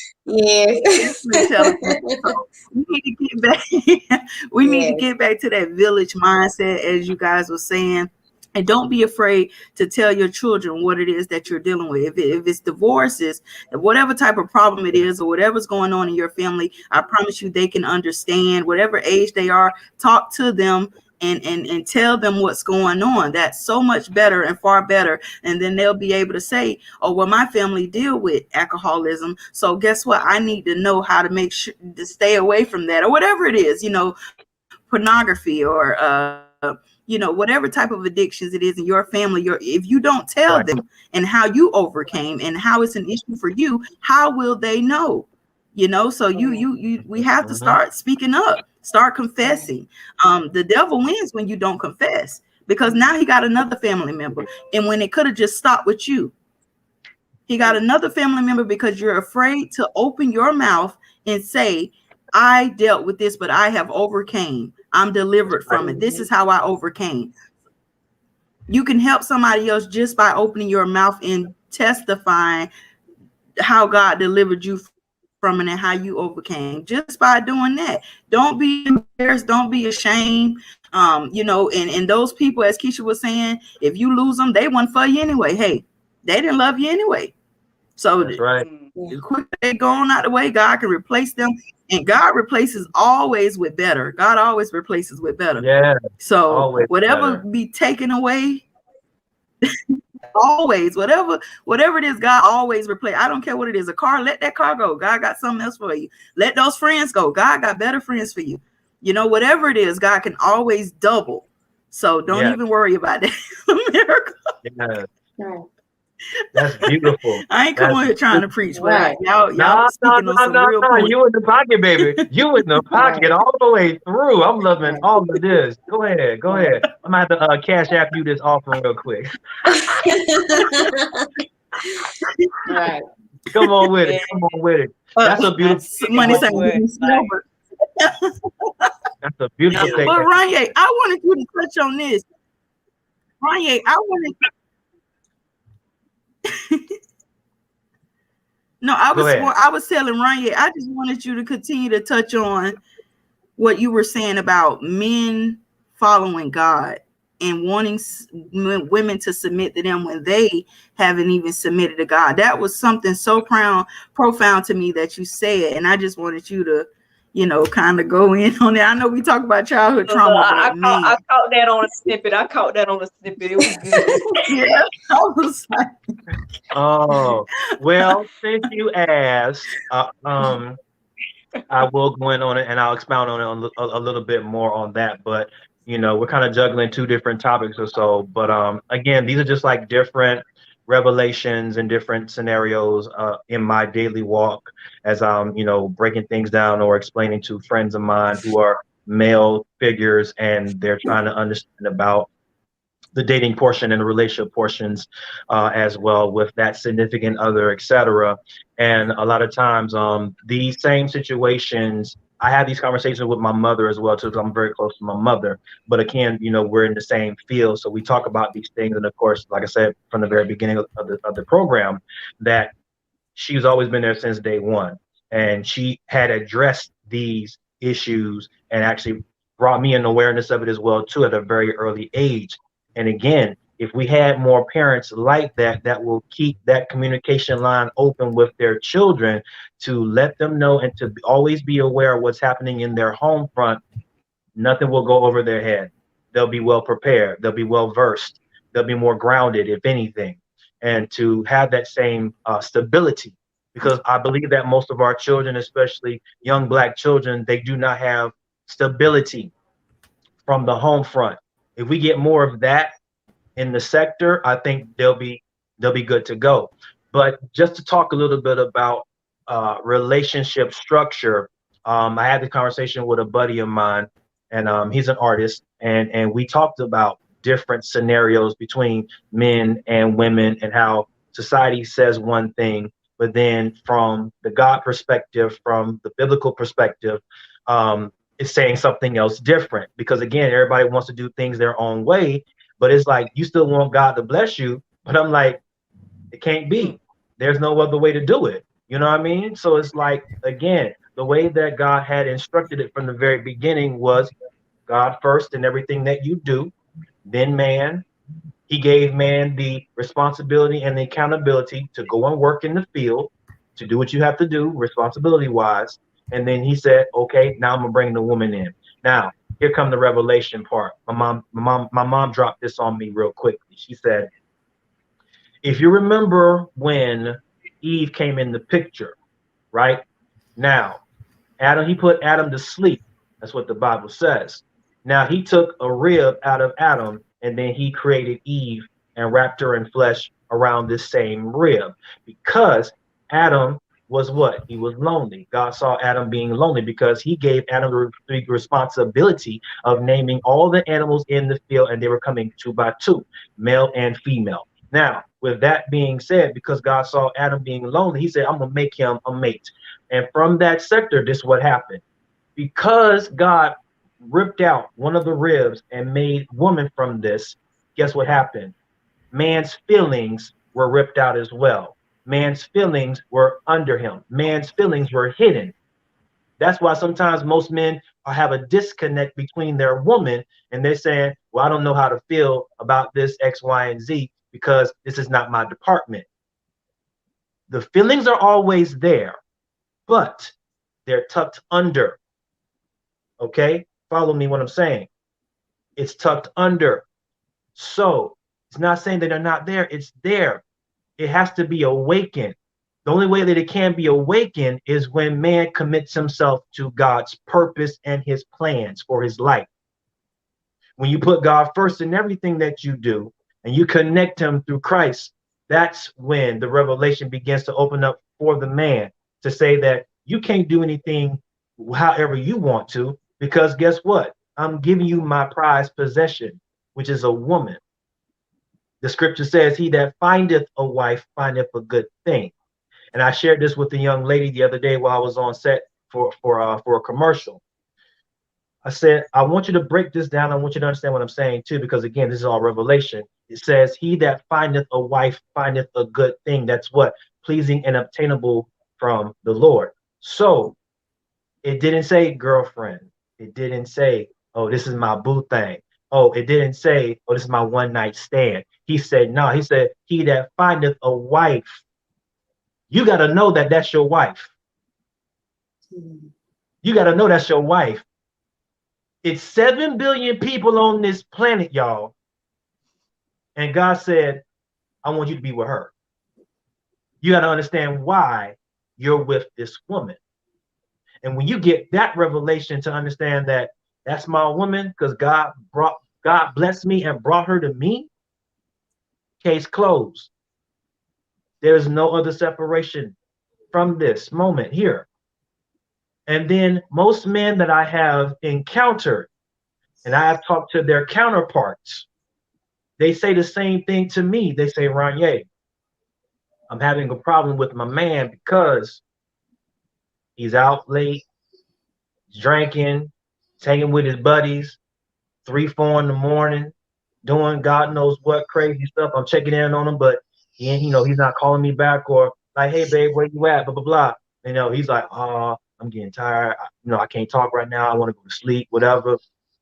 So we need to get back. We need to get back to that village mindset, as you guys were saying. And don't be afraid to tell your children what it is that you're dealing with. If it's divorces, whatever type of problem it is, or whatever's going on in your family, I promise you they can understand. Whatever age they are, talk to them and tell them what's going on. That's so much better and far better. And then they'll be able to say, oh, well, my family deal with alcoholism. So guess what? I need to know how to make sure to stay away from that, or whatever it is, pornography, or whatever type of addictions it is in your family. If you don't tell them and how you overcame and how it's an issue for you, how will they know? So we have to start speaking up, start confessing. The devil wins when you don't confess, because now he got another family member, and when it could have just stopped with you, he got another family member because you're afraid to open your mouth and say, I dealt with this, but I have overcame. I'm delivered from it. This is how I overcame. You can help somebody else just by opening your mouth and testifying how God delivered you from it and how you overcame, just by doing that. Don't be embarrassed. Don't be ashamed. And those people, as Keisha was saying, if you lose them, they weren't for you anyway. Hey, they didn't love you anyway. So that's right. Quick, they going out the way, God can replace them. And God replaces always with better. God always replaces with better. Yeah. So whatever be taken away, always, whatever it is, God always replace. I don't care what it is. A car, let that car go. God got something else for you. Let those friends go. God got better friends for you. Whatever it is, God can always double. So don't even worry about that. Miracle. Yeah. Right. That's beautiful. I ain't coming here trying to preach, but y'all speaking on some real points. You in the pocket, baby. You in the pocket all the way through. I'm loving all of this. Go ahead. I'm gonna have to cash app you this offering real quick. Right. Come on with it. That's a beautiful money saying. That's a beautiful thing. But Ranye, I wanted you to touch on this. Ranye, I was telling Ranye, I just wanted you to continue to touch on what you were saying about men following God and wanting women to submit to them when they haven't even submitted to God. That was something so profound to me that you said, and I just wanted you to kind of go in on it. I know we talk about childhood trauma. I caught that on a snippet. It was good. Yeah, I was like, oh, well, since you asked, I will go in on it and I'll expound on it a little bit more on that. But we're kind of juggling two different topics or so. But again, these are just like different revelations and different scenarios in my daily walk as I'm breaking things down or explaining to friends of mine who are male figures and they're trying to understand about the dating portion and the relationship portions as well with that significant other, etc. And a lot of times these same situations, I have these conversations with my mother as well too, because I'm very close to my mother. But again, we're in the same field, so we talk about these things. And of course, like I said from the very beginning of the program, that she's always been there since day one, and she had addressed these issues and actually brought me an awareness of it as well too at a very early age. And again, if we had more parents like that, that will keep that communication line open with their children to let them know and to always be aware of what's happening in their home front, nothing will go over their head. They'll be well prepared. They'll be well versed. They'll be more grounded, if anything, and to have that same stability. Because I believe that most of our children, especially young Black children, they do not have stability from the home front. If we get more of that in the sector, I think they'll be good to go. But just to talk a little bit about relationship structure, I had this conversation with a buddy of mine, and he's an artist, and we talked about different scenarios between men and women and how society says one thing, but then from the God perspective, from the biblical perspective, is saying something else different. Because again, everybody wants to do things their own way, but it's like, you still want God to bless you, but I'm like, it can't be. There's no other way to do it. You know what I mean? So it's like, again, the way that God had instructed it from the very beginning was God first in everything that you do, then man, He gave man the responsibility and the accountability to go and work in the field, to do what you have to do responsibility wise. And then he said, okay, now I'm gonna bring the woman in. Now, here come the revelation part. My mom dropped this on me real quickly. She said, if you remember when Eve came in the picture, right? Now, Adam, he put Adam to sleep. That's what the Bible says. Now he took a rib out of Adam and then he created Eve and wrapped her in flesh around this same rib, because Adam was what? He was lonely. God saw Adam being lonely because he gave Adam the responsibility of naming all the animals in the field, and they were coming 2 by 2, male and female. Now, with that being said, because God saw Adam being lonely, he said, I'm going to make him a mate. And from that sector, this is what happened. Because God ripped out one of the ribs and made woman from this, guess what happened? Man's feelings were ripped out as well. Man's feelings were under him. Man's feelings were hidden. That's why sometimes most men have a disconnect between their woman and they're saying, well, I don't know how to feel about this X, Y, and Z because this is not my department. The feelings are always there, but they're tucked under. Okay? Follow me what I'm saying. It's tucked under. So it's not saying that they're not there. It's there. It has to be awakened. The only way that it can be awakened is when man commits himself to God's purpose and his plans for his life. When you put God first in everything that you do and you connect him through Christ, that's when the revelation begins to open up for the man to say that you can't do anything however you want to, because guess what? I'm giving you my prized possession, which is a woman. The scripture says, he that findeth a wife findeth a good thing. And I shared this with a young lady the other day while I was on set for a commercial. I said, I want you to break this down. I want you to understand what I'm saying too, because again, this is all revelation. It says, he that findeth a wife findeth a good thing. That's what? Pleasing and obtainable from the Lord. So it didn't say girlfriend. It didn't say, oh, this is my boo thing. Oh, it didn't say, oh, this is my one night stand. He said, no, he said, he that findeth a wife. You got to know that that's your wife. You got to know that's your wife. It's 7 billion people on this planet, y'all. And God said, I want you to be with her. You got to understand why you're with this woman. And when you get that revelation to understand that that's my woman, because God blessed me and brought her to me, case closed. There's no other separation from this moment here. And then most men that I have encountered, and I have talked to their counterparts, they say the same thing to me. They say, Ranye, I'm having a problem with my man because he's out late, drinking, hanging with his buddies, 3, 4 in the morning, doing God knows what crazy stuff. I'm checking in on him, but he's not calling me back, or like, hey babe, where you at? Blah blah blah. He's like, I'm getting tired. I can't talk right now. I want to go to sleep, whatever.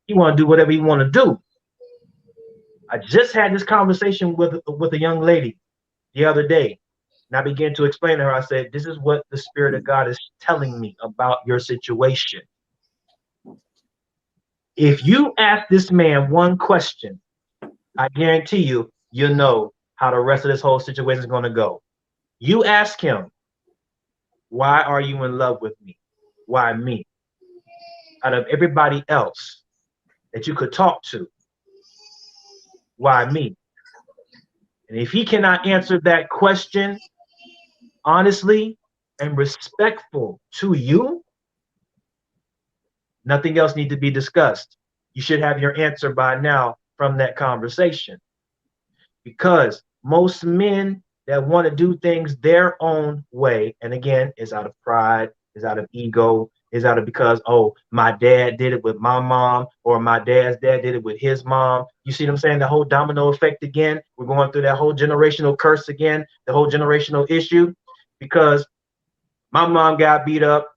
He want to do whatever he want to do. I just had this conversation with a young lady the other day, and I began to explain to her. I said, this is what the Spirit of God is telling me about your situation. If you ask this man one question, I guarantee you'll know how the rest of this whole situation is going to go. You ask him, why are you in love with me? Why me? Out of everybody else that you could talk to, why me? And if he cannot answer that question honestly and respectful to you, nothing else needs to be discussed. You should have your answer by now from that conversation. Because most men that want to do things their own way, and again, is out of pride, is out of ego, is out of because, oh, my dad did it with my mom, or my dad's dad did it with his mom. You see what I'm saying? The whole domino effect again. We're going through that whole generational curse again, the whole generational issue, because my mom got beat up,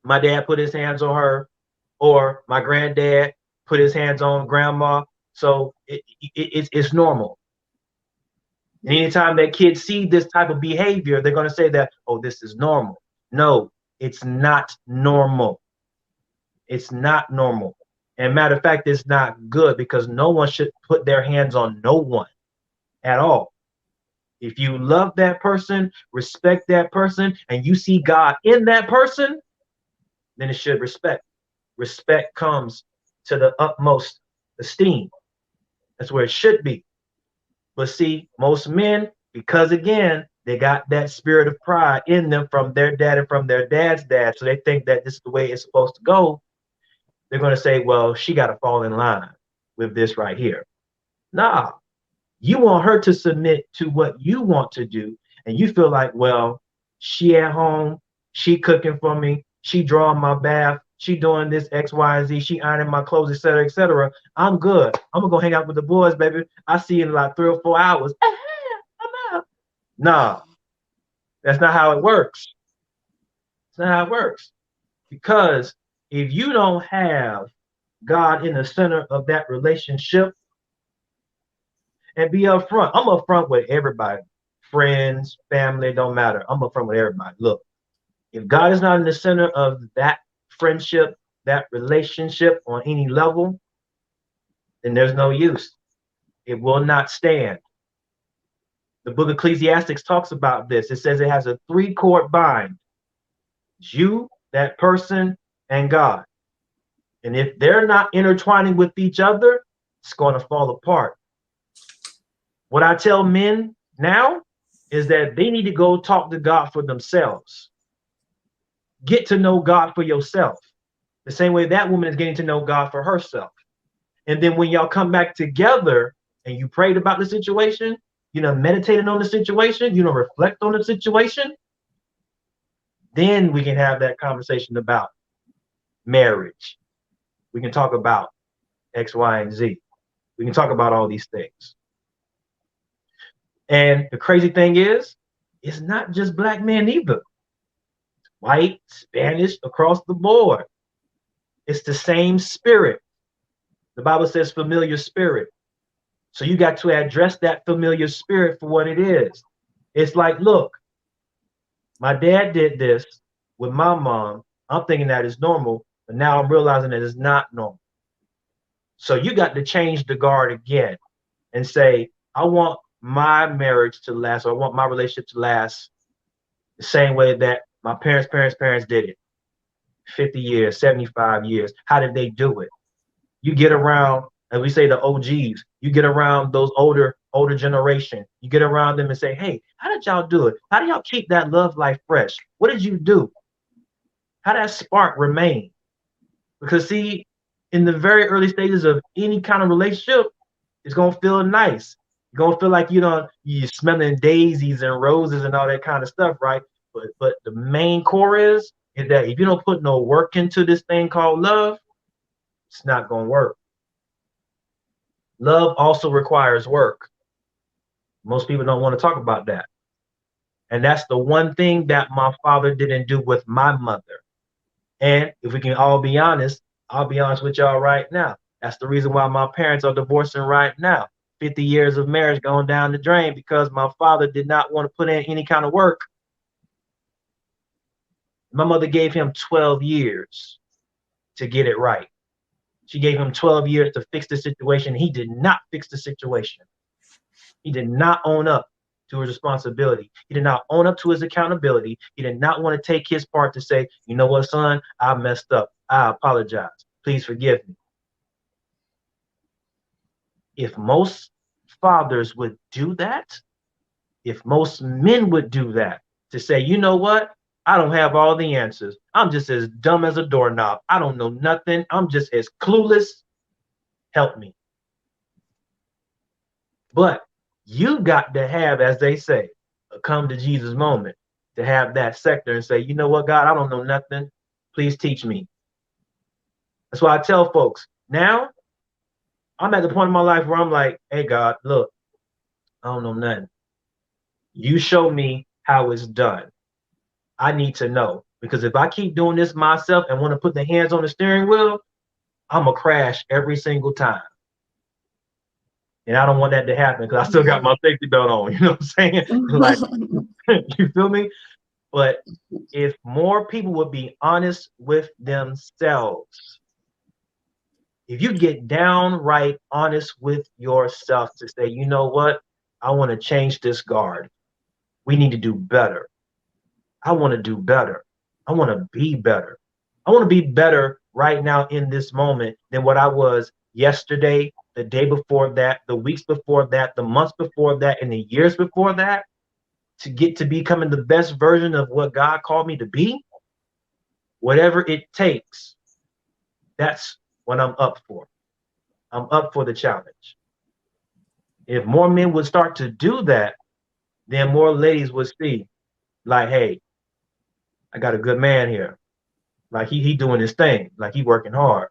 my dad put his hands on her, or my granddad put his hands on grandma. So it's normal. And anytime that kids see this type of behavior, they're going to say that, oh, this is normal. No, it's not normal. It's not normal. And matter of fact, it's not good, because no one should put their hands on no one at all. If you love that person, respect that person, and you see God in that person, then it should respect. Respect comes to the utmost esteem. That's where it should be. But see, most men, because again, they got that spirit of pride in them from their dad and from their dad's dad. So they think that this is the way it's supposed to go. They're going to say, well, she got to fall in line with this right here. Nah, you want her to submit to what you want to do. And you feel like, well, she at home, she cooking for me, she drawing my bath, she doing this X, Y, and Z, she ironing my clothes, etc., etc. I'm good. I'm gonna go hang out with the boys, baby. I see you in like 3 or 4 hours. I'm out. Nah, that's not how it works. It's not how it works. Because if you don't have God in the center of that relationship, and be upfront. I'm upfront with everybody. Friends, family, don't matter. I'm upfront with everybody. Look, if God is not in the center of that friendship, that relationship on any level, then there's no use. It will not stand. The book of Ecclesiastes talks about this. It says it has a 3-chord bind. It's you, that person, and God. And if they're not intertwining with each other, it's going to fall apart. What I tell men now is that they need to go talk to God for themselves. Get to know God for yourself. The same way that woman is getting to know God for herself. And then when y'all come back together and you prayed about the situation, you know, meditated on the situation, you know, reflect on the situation, then we can have that conversation about marriage. We can talk about X, Y, and Z. We can talk about all these things. And the crazy thing is, it's not just black men either. White, Spanish, across the board. It's the same spirit. The Bible says familiar spirit. So you got to address that familiar spirit for what it is. It's like, look, my dad did this with my mom. I'm thinking that is normal, but now I'm realizing that it's not normal. So you got to change the guard again and say, I want my marriage to last, or I want my relationship to last the same way that my parents did it. 50 years, 75 years. How did they do it? You get around, as we say, the OGs, you get around those older generation. You get around them and say, hey, how did y'all do it? How do y'all keep that love life fresh? What did you do? How did that spark remain? Because see, in the very early stages of any kind of relationship, it's gonna feel nice. You're gonna feel like you're smelling daisies and roses and all that kind of stuff, right? But the main core is that if you don't put no work into this thing called love, it's not gonna work. Love also requires work. Most people don't want to talk about that. And that's the one thing that my father didn't do with my mother. And if we can all be honest, I'll be honest with y'all right now. That's the reason why my parents are divorcing right now. 50 years of marriage going down the drain because my father did not want to put in any kind of work. My mother gave him 12 years to get it right. She gave him 12 years to fix the situation. He did not fix the situation. He did not own up to his responsibility. He did not own up to his accountability. He did not want to take his part to say, you know what, son, I messed up. I apologize. Please forgive me. If most fathers would do that, if most men would do that, to say, you know what, I don't have all the answers. I'm just as dumb as a doorknob. I don't know nothing. I'm just as clueless. Help me. But you got to have, as they say, a come to Jesus moment, to have that sector and say, you know what, God, I don't know nothing. Please teach me. That's why I tell folks, now I'm at the point in my life where I'm like, hey, God, look, I don't know nothing. You show me how it's done. I need to know, because if I keep doing this myself and want to put the hands on the steering wheel, I'm going to crash every single time. And I don't want that to happen because I still got my safety belt on. You know what I'm saying? Like, you feel me? But if more people would be honest with themselves, if you get downright honest with yourself to say, you know what? I want to change this guard. We need to do better. I want to do better. I want to be better. I want to be better right now in this moment than what I was yesterday, the day before that, the weeks before that, the months before that, and the years before that, to get to becoming the best version of what God called me to be. Whatever it takes, that's what I'm up for. I'm up for the challenge. If more men would start to do that, then more ladies would see, like, hey, I got a good man here. Like he doing his thing. Like he working hard.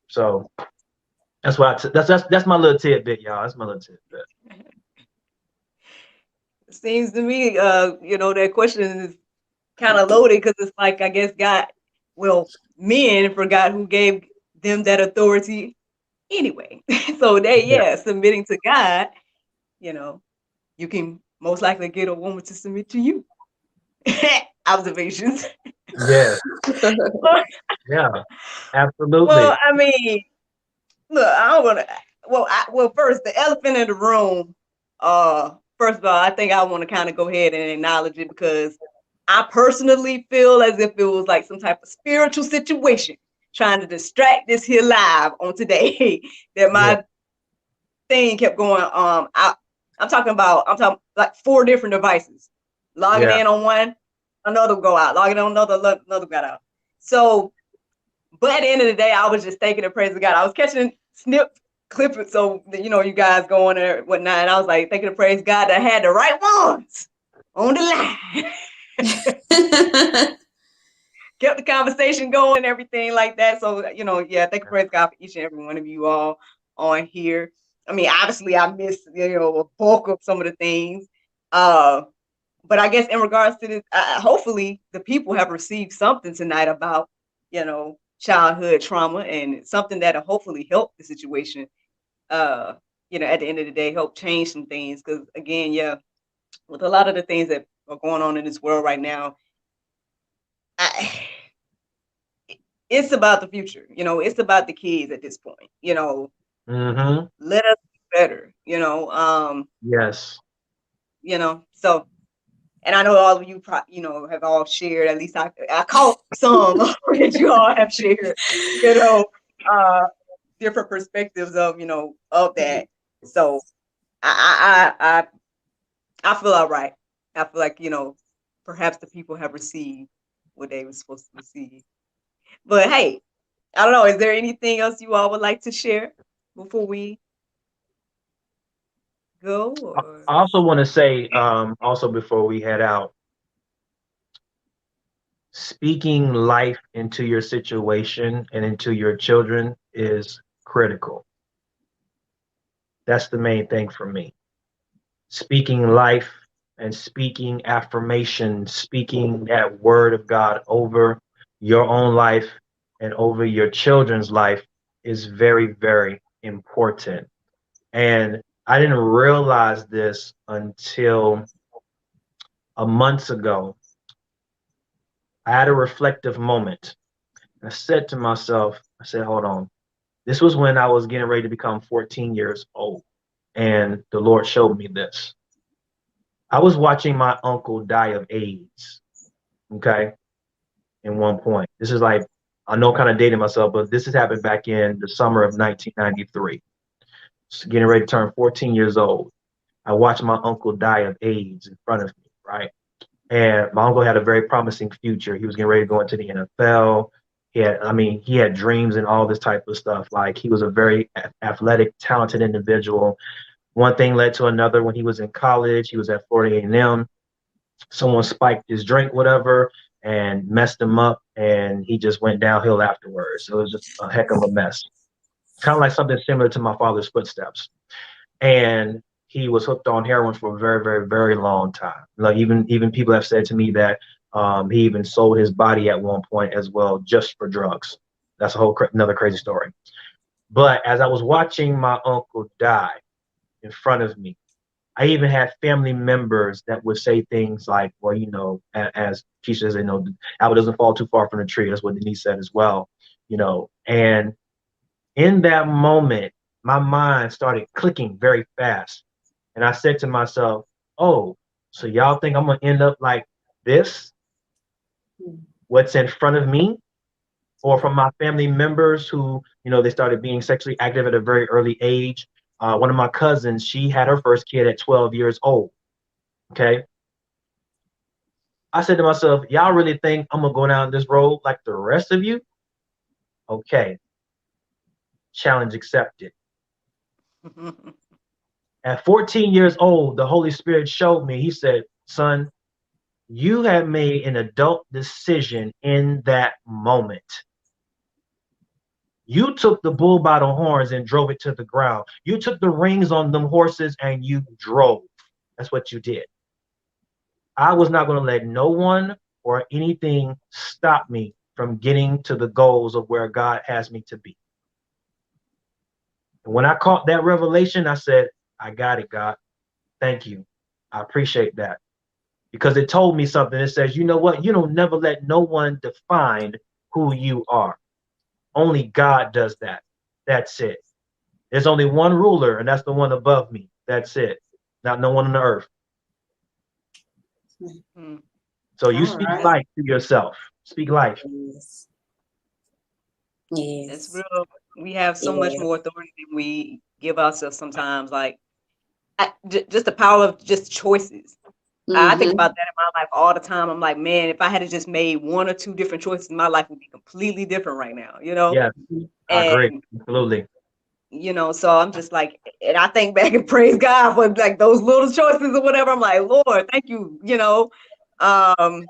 So that's why that's my little tidbit, y'all. That's my little tidbit. It seems to me, you know, that question is kind of loaded because it's like, I guess men forgot who gave them that authority anyway. So submitting to God, you know, you can most likely get a woman to submit to you. Observations. Yeah. Yeah, absolutely. Well, I mean, look, I don't want to. Well, first, the elephant in the room. First of all, I think I want to kind of go ahead and acknowledge it because I personally feel as if it was like some type of spiritual situation trying to distract this here live on today. That my thing kept going. I'm talking like 4 different devices. Logging in on one, another go out. Logging on another got out. So, but at the end of the day, I was just thanking and praising God. I was catching clips, so you know, you guys going there whatnot, and I was like thanking and praise God that I had the right ones on the line. Kept the conversation going and everything like that. So, you know, thank and praise God for each and every one of you all on here. I mean, obviously I missed, you know, a bulk of some of the things. But I guess in regards to this, hopefully the people have received something tonight about, you know, childhood trauma and something that'll hopefully help the situation. You know, at the end of the day, help change some things. Because again, with a lot of the things that are going on in this world right now, it's about the future. You know, it's about the kids at this point. You know, let us be better. You know, yes. You know, so. And I know all of you, you know, have all shared. At least I caught some that you all have shared. You know, different perspectives of, you know, of that. So I feel all right. I feel like, you know, perhaps the people have received what they were supposed to receive. But hey, I don't know. Is there anything else you all would like to share before we go? Or? I also want to say, also before we head out, speaking life into your situation and into your children is critical. That's the main thing for me. Speaking life and speaking affirmation, speaking that word of God over your own life and over your children's life is very, very important. And I didn't realize this until a month ago. I had a reflective moment. I said to myself, I said, hold on. This was when I was getting ready to become 14 years old. And the Lord showed me this. I was watching my uncle die of AIDS. Okay. In one point. This is like, I know kind of dating myself, but this has happened back in the summer of 1993. So getting ready to turn 14 years old. I watched my uncle die of AIDS in front of me, right? And my uncle had a very promising future. He was getting ready to go into the NFL. He had dreams and all this type of stuff. Like he was a very athletic, talented individual. One thing led to another. When he was in college, he was at Florida A&M. Someone spiked his drink, whatever, and messed him up. And he just went downhill afterwards. So it was just a heck of a mess. Kind of like something similar to my father's footsteps. And he was hooked on heroin for a very, very, very long time. Like even people have said to me that he even sold his body at one point as well, just for drugs. That's a whole another crazy story. But as I was watching my uncle die in front of me, I even had family members that would say things like, well, you know, as Keisha says, you know, the apple doesn't fall too far from the tree. That's what Denise said as well, you know. And in that moment, my mind started clicking very fast. And I said to myself, oh, so y'all think I'm going to end up like this? What's in front of me? Or from my family members who, you know, they started being sexually active at a very early age. One of my cousins, she had her first kid at 12 years old. Okay. I said to myself, y'all really think I'm going to go down this road like the rest of you? Okay. Challenge accepted. At 14 years old, the Holy Spirit showed me, he said, son, you have made an adult decision in that moment. You took the bull by the horns and drove it to the ground. You took the reins on them horses and you drove. That's what you did. I was not going to let no one or anything stop me from getting to the goals of where God has me to be. And when I caught that revelation, I said, I got it, God. Thank you. I appreciate that. Because it told me something. It says, you know what? You don't never let no one define who you are. Only God does that. That's it. There's only one ruler, and that's the one above me. That's it. Not no one on the earth. Mm-hmm. So you speak life to yourself. Speak life. Yes. Yes. It's real. We have so much more authority than we give ourselves sometimes. Like, just the power of just choices. I think about that in my life all the time. I'm like, man, if I had just made one or two different choices, my life would be completely different right now, you know? Yeah, I agree. Absolutely. You know, so I'm just like, and I think back and praise God for like those little choices or whatever. I'm like, Lord, thank you, you know? So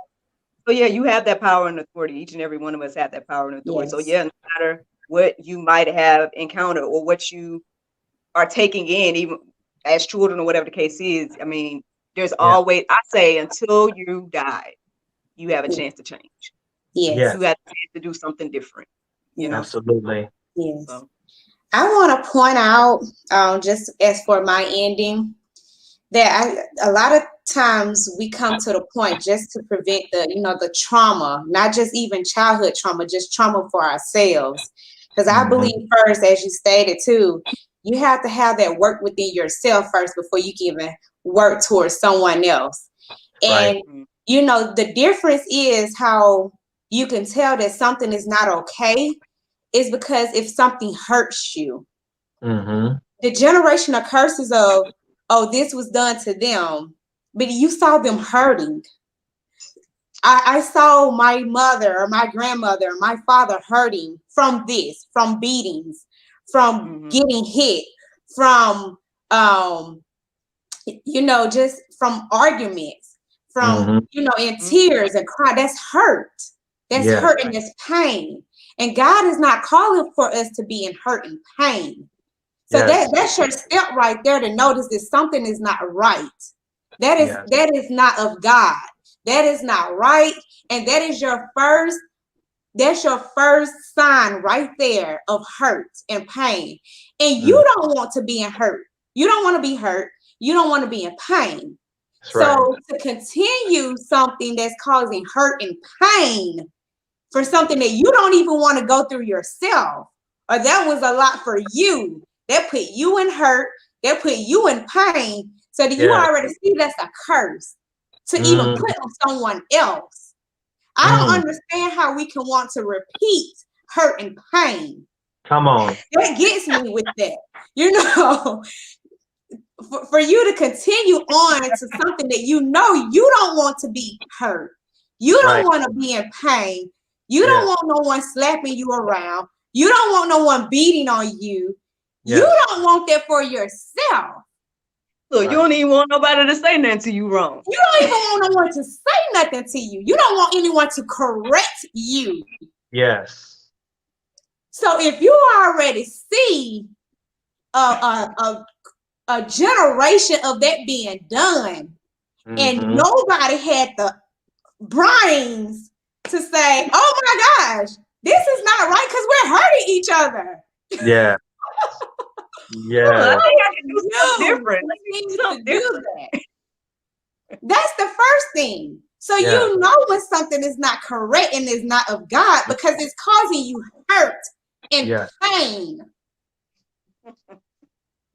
yeah, you have that power and authority. Each and every one of us have that power and authority. Yes. So yeah, no matter what you might have encountered or what you are taking in, even as children or whatever the case is, I mean, there's always, I say, until you die, you have a chance to change. Yes. You have a chance to do something different. You know? Absolutely. Yes. So. I want to point out, just as for my ending, that a lot of times we come to the point just to prevent the trauma, not just even childhood trauma, just trauma for ourselves. Because I believe first, as you stated too, you have to have that work within yourself first before you can even work towards someone else. And, the difference is how you can tell that something is not okay is because if something hurts you, the generation of curses of, oh, this was done to them, but you saw them hurting. I saw my mother or my grandmother or my father hurting from this, from beatings, from getting hit, from, just from arguments, from, in tears and cry. That's hurt. That's hurt and that's pain. And God is not calling for us to be in hurt and pain. So that's your step right there to notice that something is not right. That is not of God. That is not right. And that is that's your first sign right there of hurt and pain. And you don't want to be in hurt. You don't want to be hurt. You don't want to be in pain. So to continue something that's causing hurt and pain for something that you don't even want to go through yourself, or that was a lot for you, that put you in hurt, that put you in pain, so that you already see that's a curse to even put on someone else. I don't understand how we can want to repeat hurt and pain. Come on. That gets me with that. For you to continue on to something that you don't want to be hurt. You don't want to be in pain. You don't want no one slapping you around. You don't want no one beating on you. You don't want that for yourself. So you don't even want nobody to say nothing to you wrong. You don't even want no one to say nothing to you. You don't want anyone to correct you. Yes. So if you already see a generation of that being done, and nobody had the brains to say, oh my gosh, this is not right because we're hurting each other. Yeah. Yeah. I think I can do something You different. Let's continue do to something do different. that. That's the first thing. So Yeah. you know when something is not correct and is not of God because it's causing you hurt and Yeah. pain.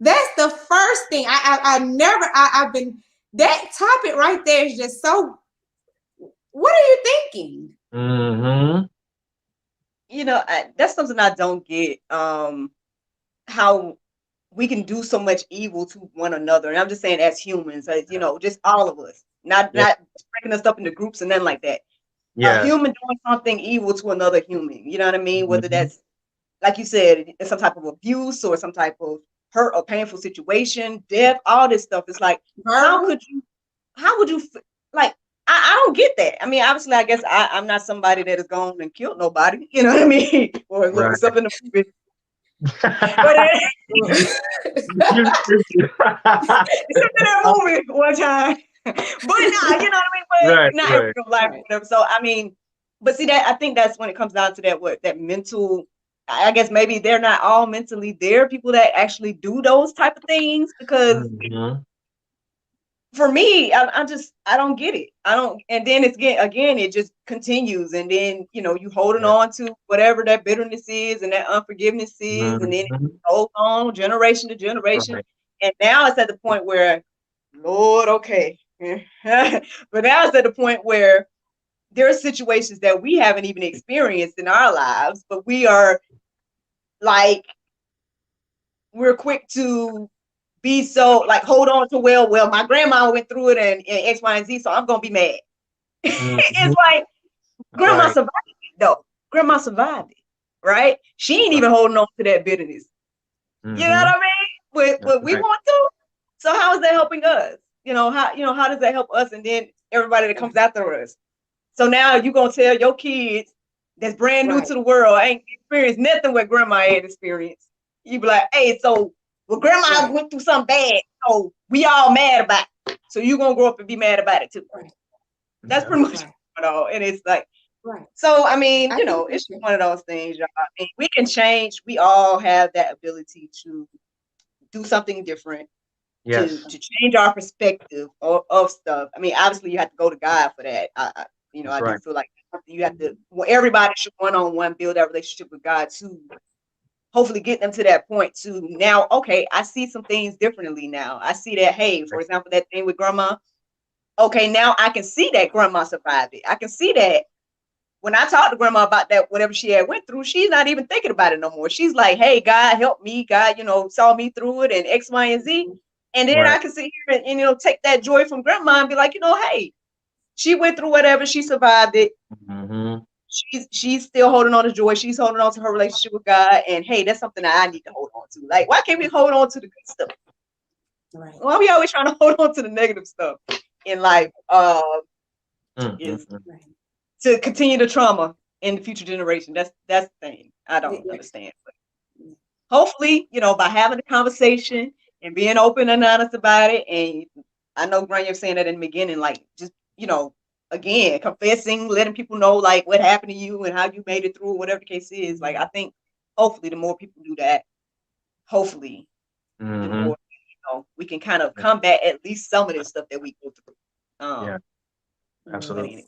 That's the first thing. I've been, that topic right there is just so, what are you thinking? Mm-hmm. You know, that's something I don't get. How we can do so much evil to one another, and I'm just saying as humans, you know, just all of us, not Yeah. not breaking us up into groups and nothing like that. A Yes. human doing something evil to another human. You know what I mean? Whether Mhm. that's, like you said, it's some type of abuse or some type of hurt or painful situation, death, all this stuff. It's like, how would you like? I don't get that. I mean, obviously, I guess I'm not somebody that has gone and killed nobody. You know what I mean? Or look Right. stuff in the movie. But except in that movie one time. But nah, you know what I mean? But Right, not right. in real life or whatever. So I mean, but see that I think that's when it comes down to that mental. I guess maybe they're not all mentally there, people that actually do those type of things, because Mhm. for me, I don't get it. I don't, and then it's again, it just continues, and then you know you holding Yeah. on to whatever that bitterness is and that unforgiveness is, and then it Mhm. goes on generation to generation, Right. and now it's at the point where, Lord, okay, but now it's at the point where there are situations that we haven't even experienced in our lives, but we are like, we're quick to be so like hold on to, well my grandma went through it and X, Y, and Z, so I'm gonna be mad. Mhm. It's like grandma Right. survived it though. Grandma survived it, right? She ain't Right. even holding on to that bitterness. You know what Mhm. I mean? That's But we right. want to. So how is that helping us? How does that help us? And then everybody that comes after us. So now you gonna tell your kids that's brand new Right. to the world, ain't experienced nothing what grandma had experienced. You be like, hey, so grandma Right. went through something bad, so we all mad about it. So you gonna grow up and be mad about it too. Right. That's Yeah. pretty much Right. it all. And it's like, Right. so I mean, I you think know, it's that's just it. one of those things, y'all. I mean, we can change. We all have that ability to do something different, Yes. to change our perspective of stuff. I mean, obviously you have to go to God for that. That's I do right. feel like you have to, well, everybody should one-on-one build that relationship with God to hopefully get them to that point to now, okay, I see some things differently now. I see that, hey, for example, that thing with grandma. Okay, now I can see that grandma survived it. I can see that when I talked to grandma about that, whatever she had went through, she's not even thinking about it no more. She's like, hey, God, help me. God, saw me through it and X, Y, and Z. And then Right. I can sit here and take that joy from grandma and be like, hey, she went through whatever, she survived it. Mhm. She's still holding on to joy. She's holding on to her relationship with God. And hey, that's something that I need to hold on to. Like, why can't we hold on to the good stuff? Right. Why are we always trying to hold on to the negative stuff in life? Is Mhm. Right. to continue the trauma in the future generation. That's the thing. I don't Yeah. understand. But hopefully, by having a conversation and being open and honest about it. And I know Grania was saying that in the beginning, like just, again, confessing, letting people know like what happened to you and how you made it through, whatever the case is. Like I think hopefully the more people do that, hopefully the Mhm. more we can kind of combat at least some of this stuff that we go through. Yeah. But Absolutely. anyway,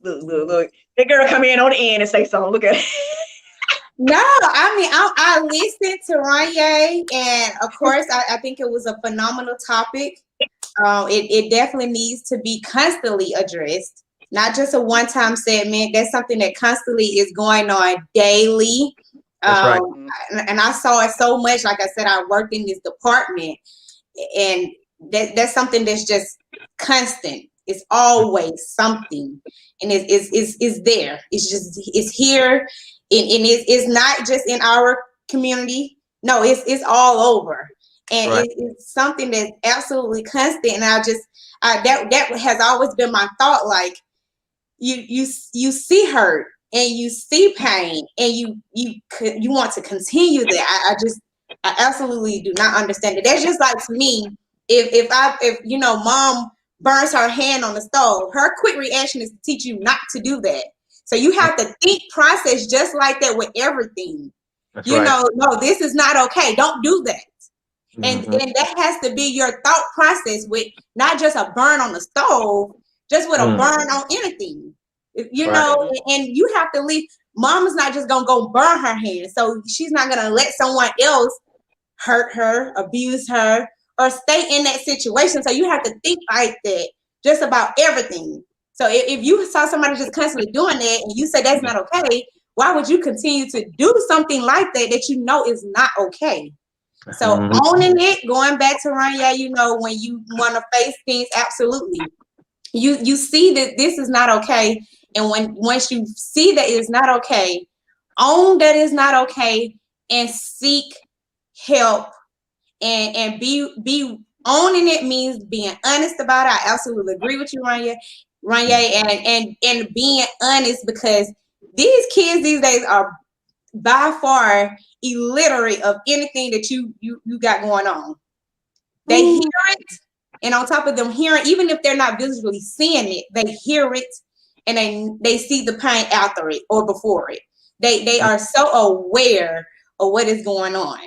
look. That girl come in on the end and say something. Look at it. No, I mean, I listened to Ranye, and of course, I think it was a phenomenal topic. It definitely needs to be constantly addressed, not just a one-time segment. That's something that constantly is going on daily. That's right. And I saw it so much. Like I said, I worked in this department, and that's something that's just constant. It's always something, and it's there. It's here, and it's not just in our community. No, it's all over, and Right. it's something that's absolutely constant. And that has always been my thought. Like you see hurt and you see pain, and you want to continue that. I absolutely do not understand it. That's just like to me, if mom burns her hand on the stove, her quick reaction is to teach you not to do that. So you have to think process just like that with everything. That's You right. know, no, this is not okay. Don't do that. And Mhm. and that has to be your thought process with not just a burn on the stove, just with a burn on anything. You Right. know, and you have to leave. Mama's not just gonna go burn her hand, so she's not gonna let someone else hurt her, abuse her, or stay in that situation. So you have to think like that just about everything. So if you saw somebody just constantly doing that and you say that's not okay, why would you continue to do something like that that you know is not okay? So Mhm. owning it, going back to Ranya, you know, when you want to face things, absolutely. You see that this is not okay. And once you see that it's not okay, own that it's not okay and seek help and be owning it means being honest about it. I absolutely agree with you, Ranya, and being honest, because these kids these days are by far illiterate of anything that you got going on. They hear it, and on top of them hearing, even if they're not visually seeing it, they hear it and they see the pain after it or before it. They are so aware of what is going on.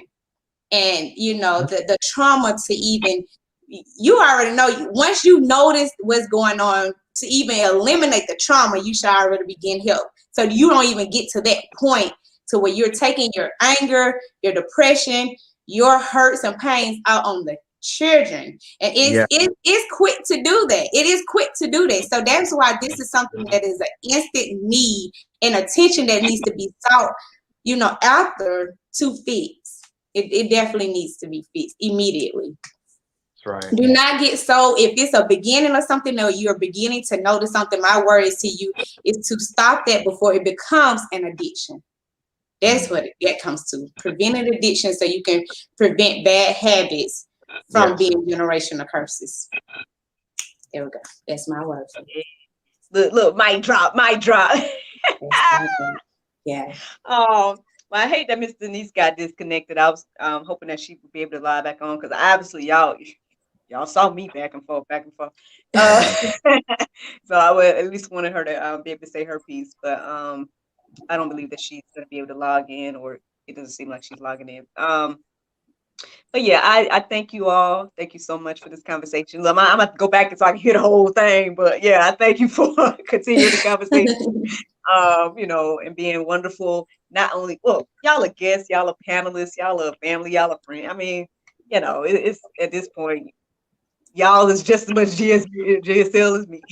And you know, the trauma to even, you already know, once you notice what's going on, to even eliminate the trauma, you should already begin help. So you don't even get to that point to where you're taking your anger, your depression, your hurts and pains out on the children. And it's quick to do that. It is quick to do that. So that's why this is something that is an instant need and attention that needs to be sought, you know, after to fix. It definitely needs to be fixed immediately. That's right. Do not get so, if it's a beginning of something or you're beginning to notice something, my word is to you is to stop that before it becomes an addiction. That's what that comes to. Preventing addiction so you can prevent bad habits from being generational curses. There we go. That's my word. Look, mic drop. Yeah. Well, I hate that Miss Denise got disconnected. I was hoping that she would be able to live back on, because obviously y'all saw me back and forth. So I would at least wanted her to be able to say her piece, but I don't believe that she's going to be able to log in, or it doesn't seem like she's logging in. But yeah, I thank you all. Thank you so much for this conversation. I'm going to go back so I can hear the whole thing, but yeah, I thank you for continuing the conversation. You know, and being wonderful. Not only, well, y'all are guests, y'all are panelists, y'all are family, y'all are friends. I mean, you know, it's at this point, y'all is just as much GSL as me.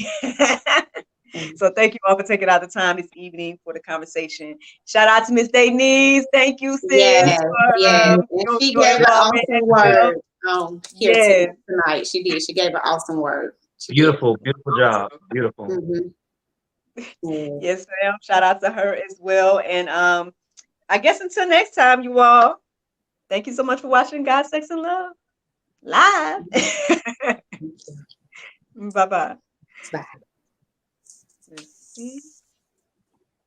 So thank you all for taking out the time this evening for the conversation. Shout out to Miss Denise. Thank you, sis. Yes. And she gave an awesome word here tonight. She did. She gave an awesome word. Beautiful job. Beautiful. Yes, ma'am. Shout out to her as well. And I guess until next time, you all, thank you so much for watching God, Sex, and Love live. Bye-bye. Bye. Let's see.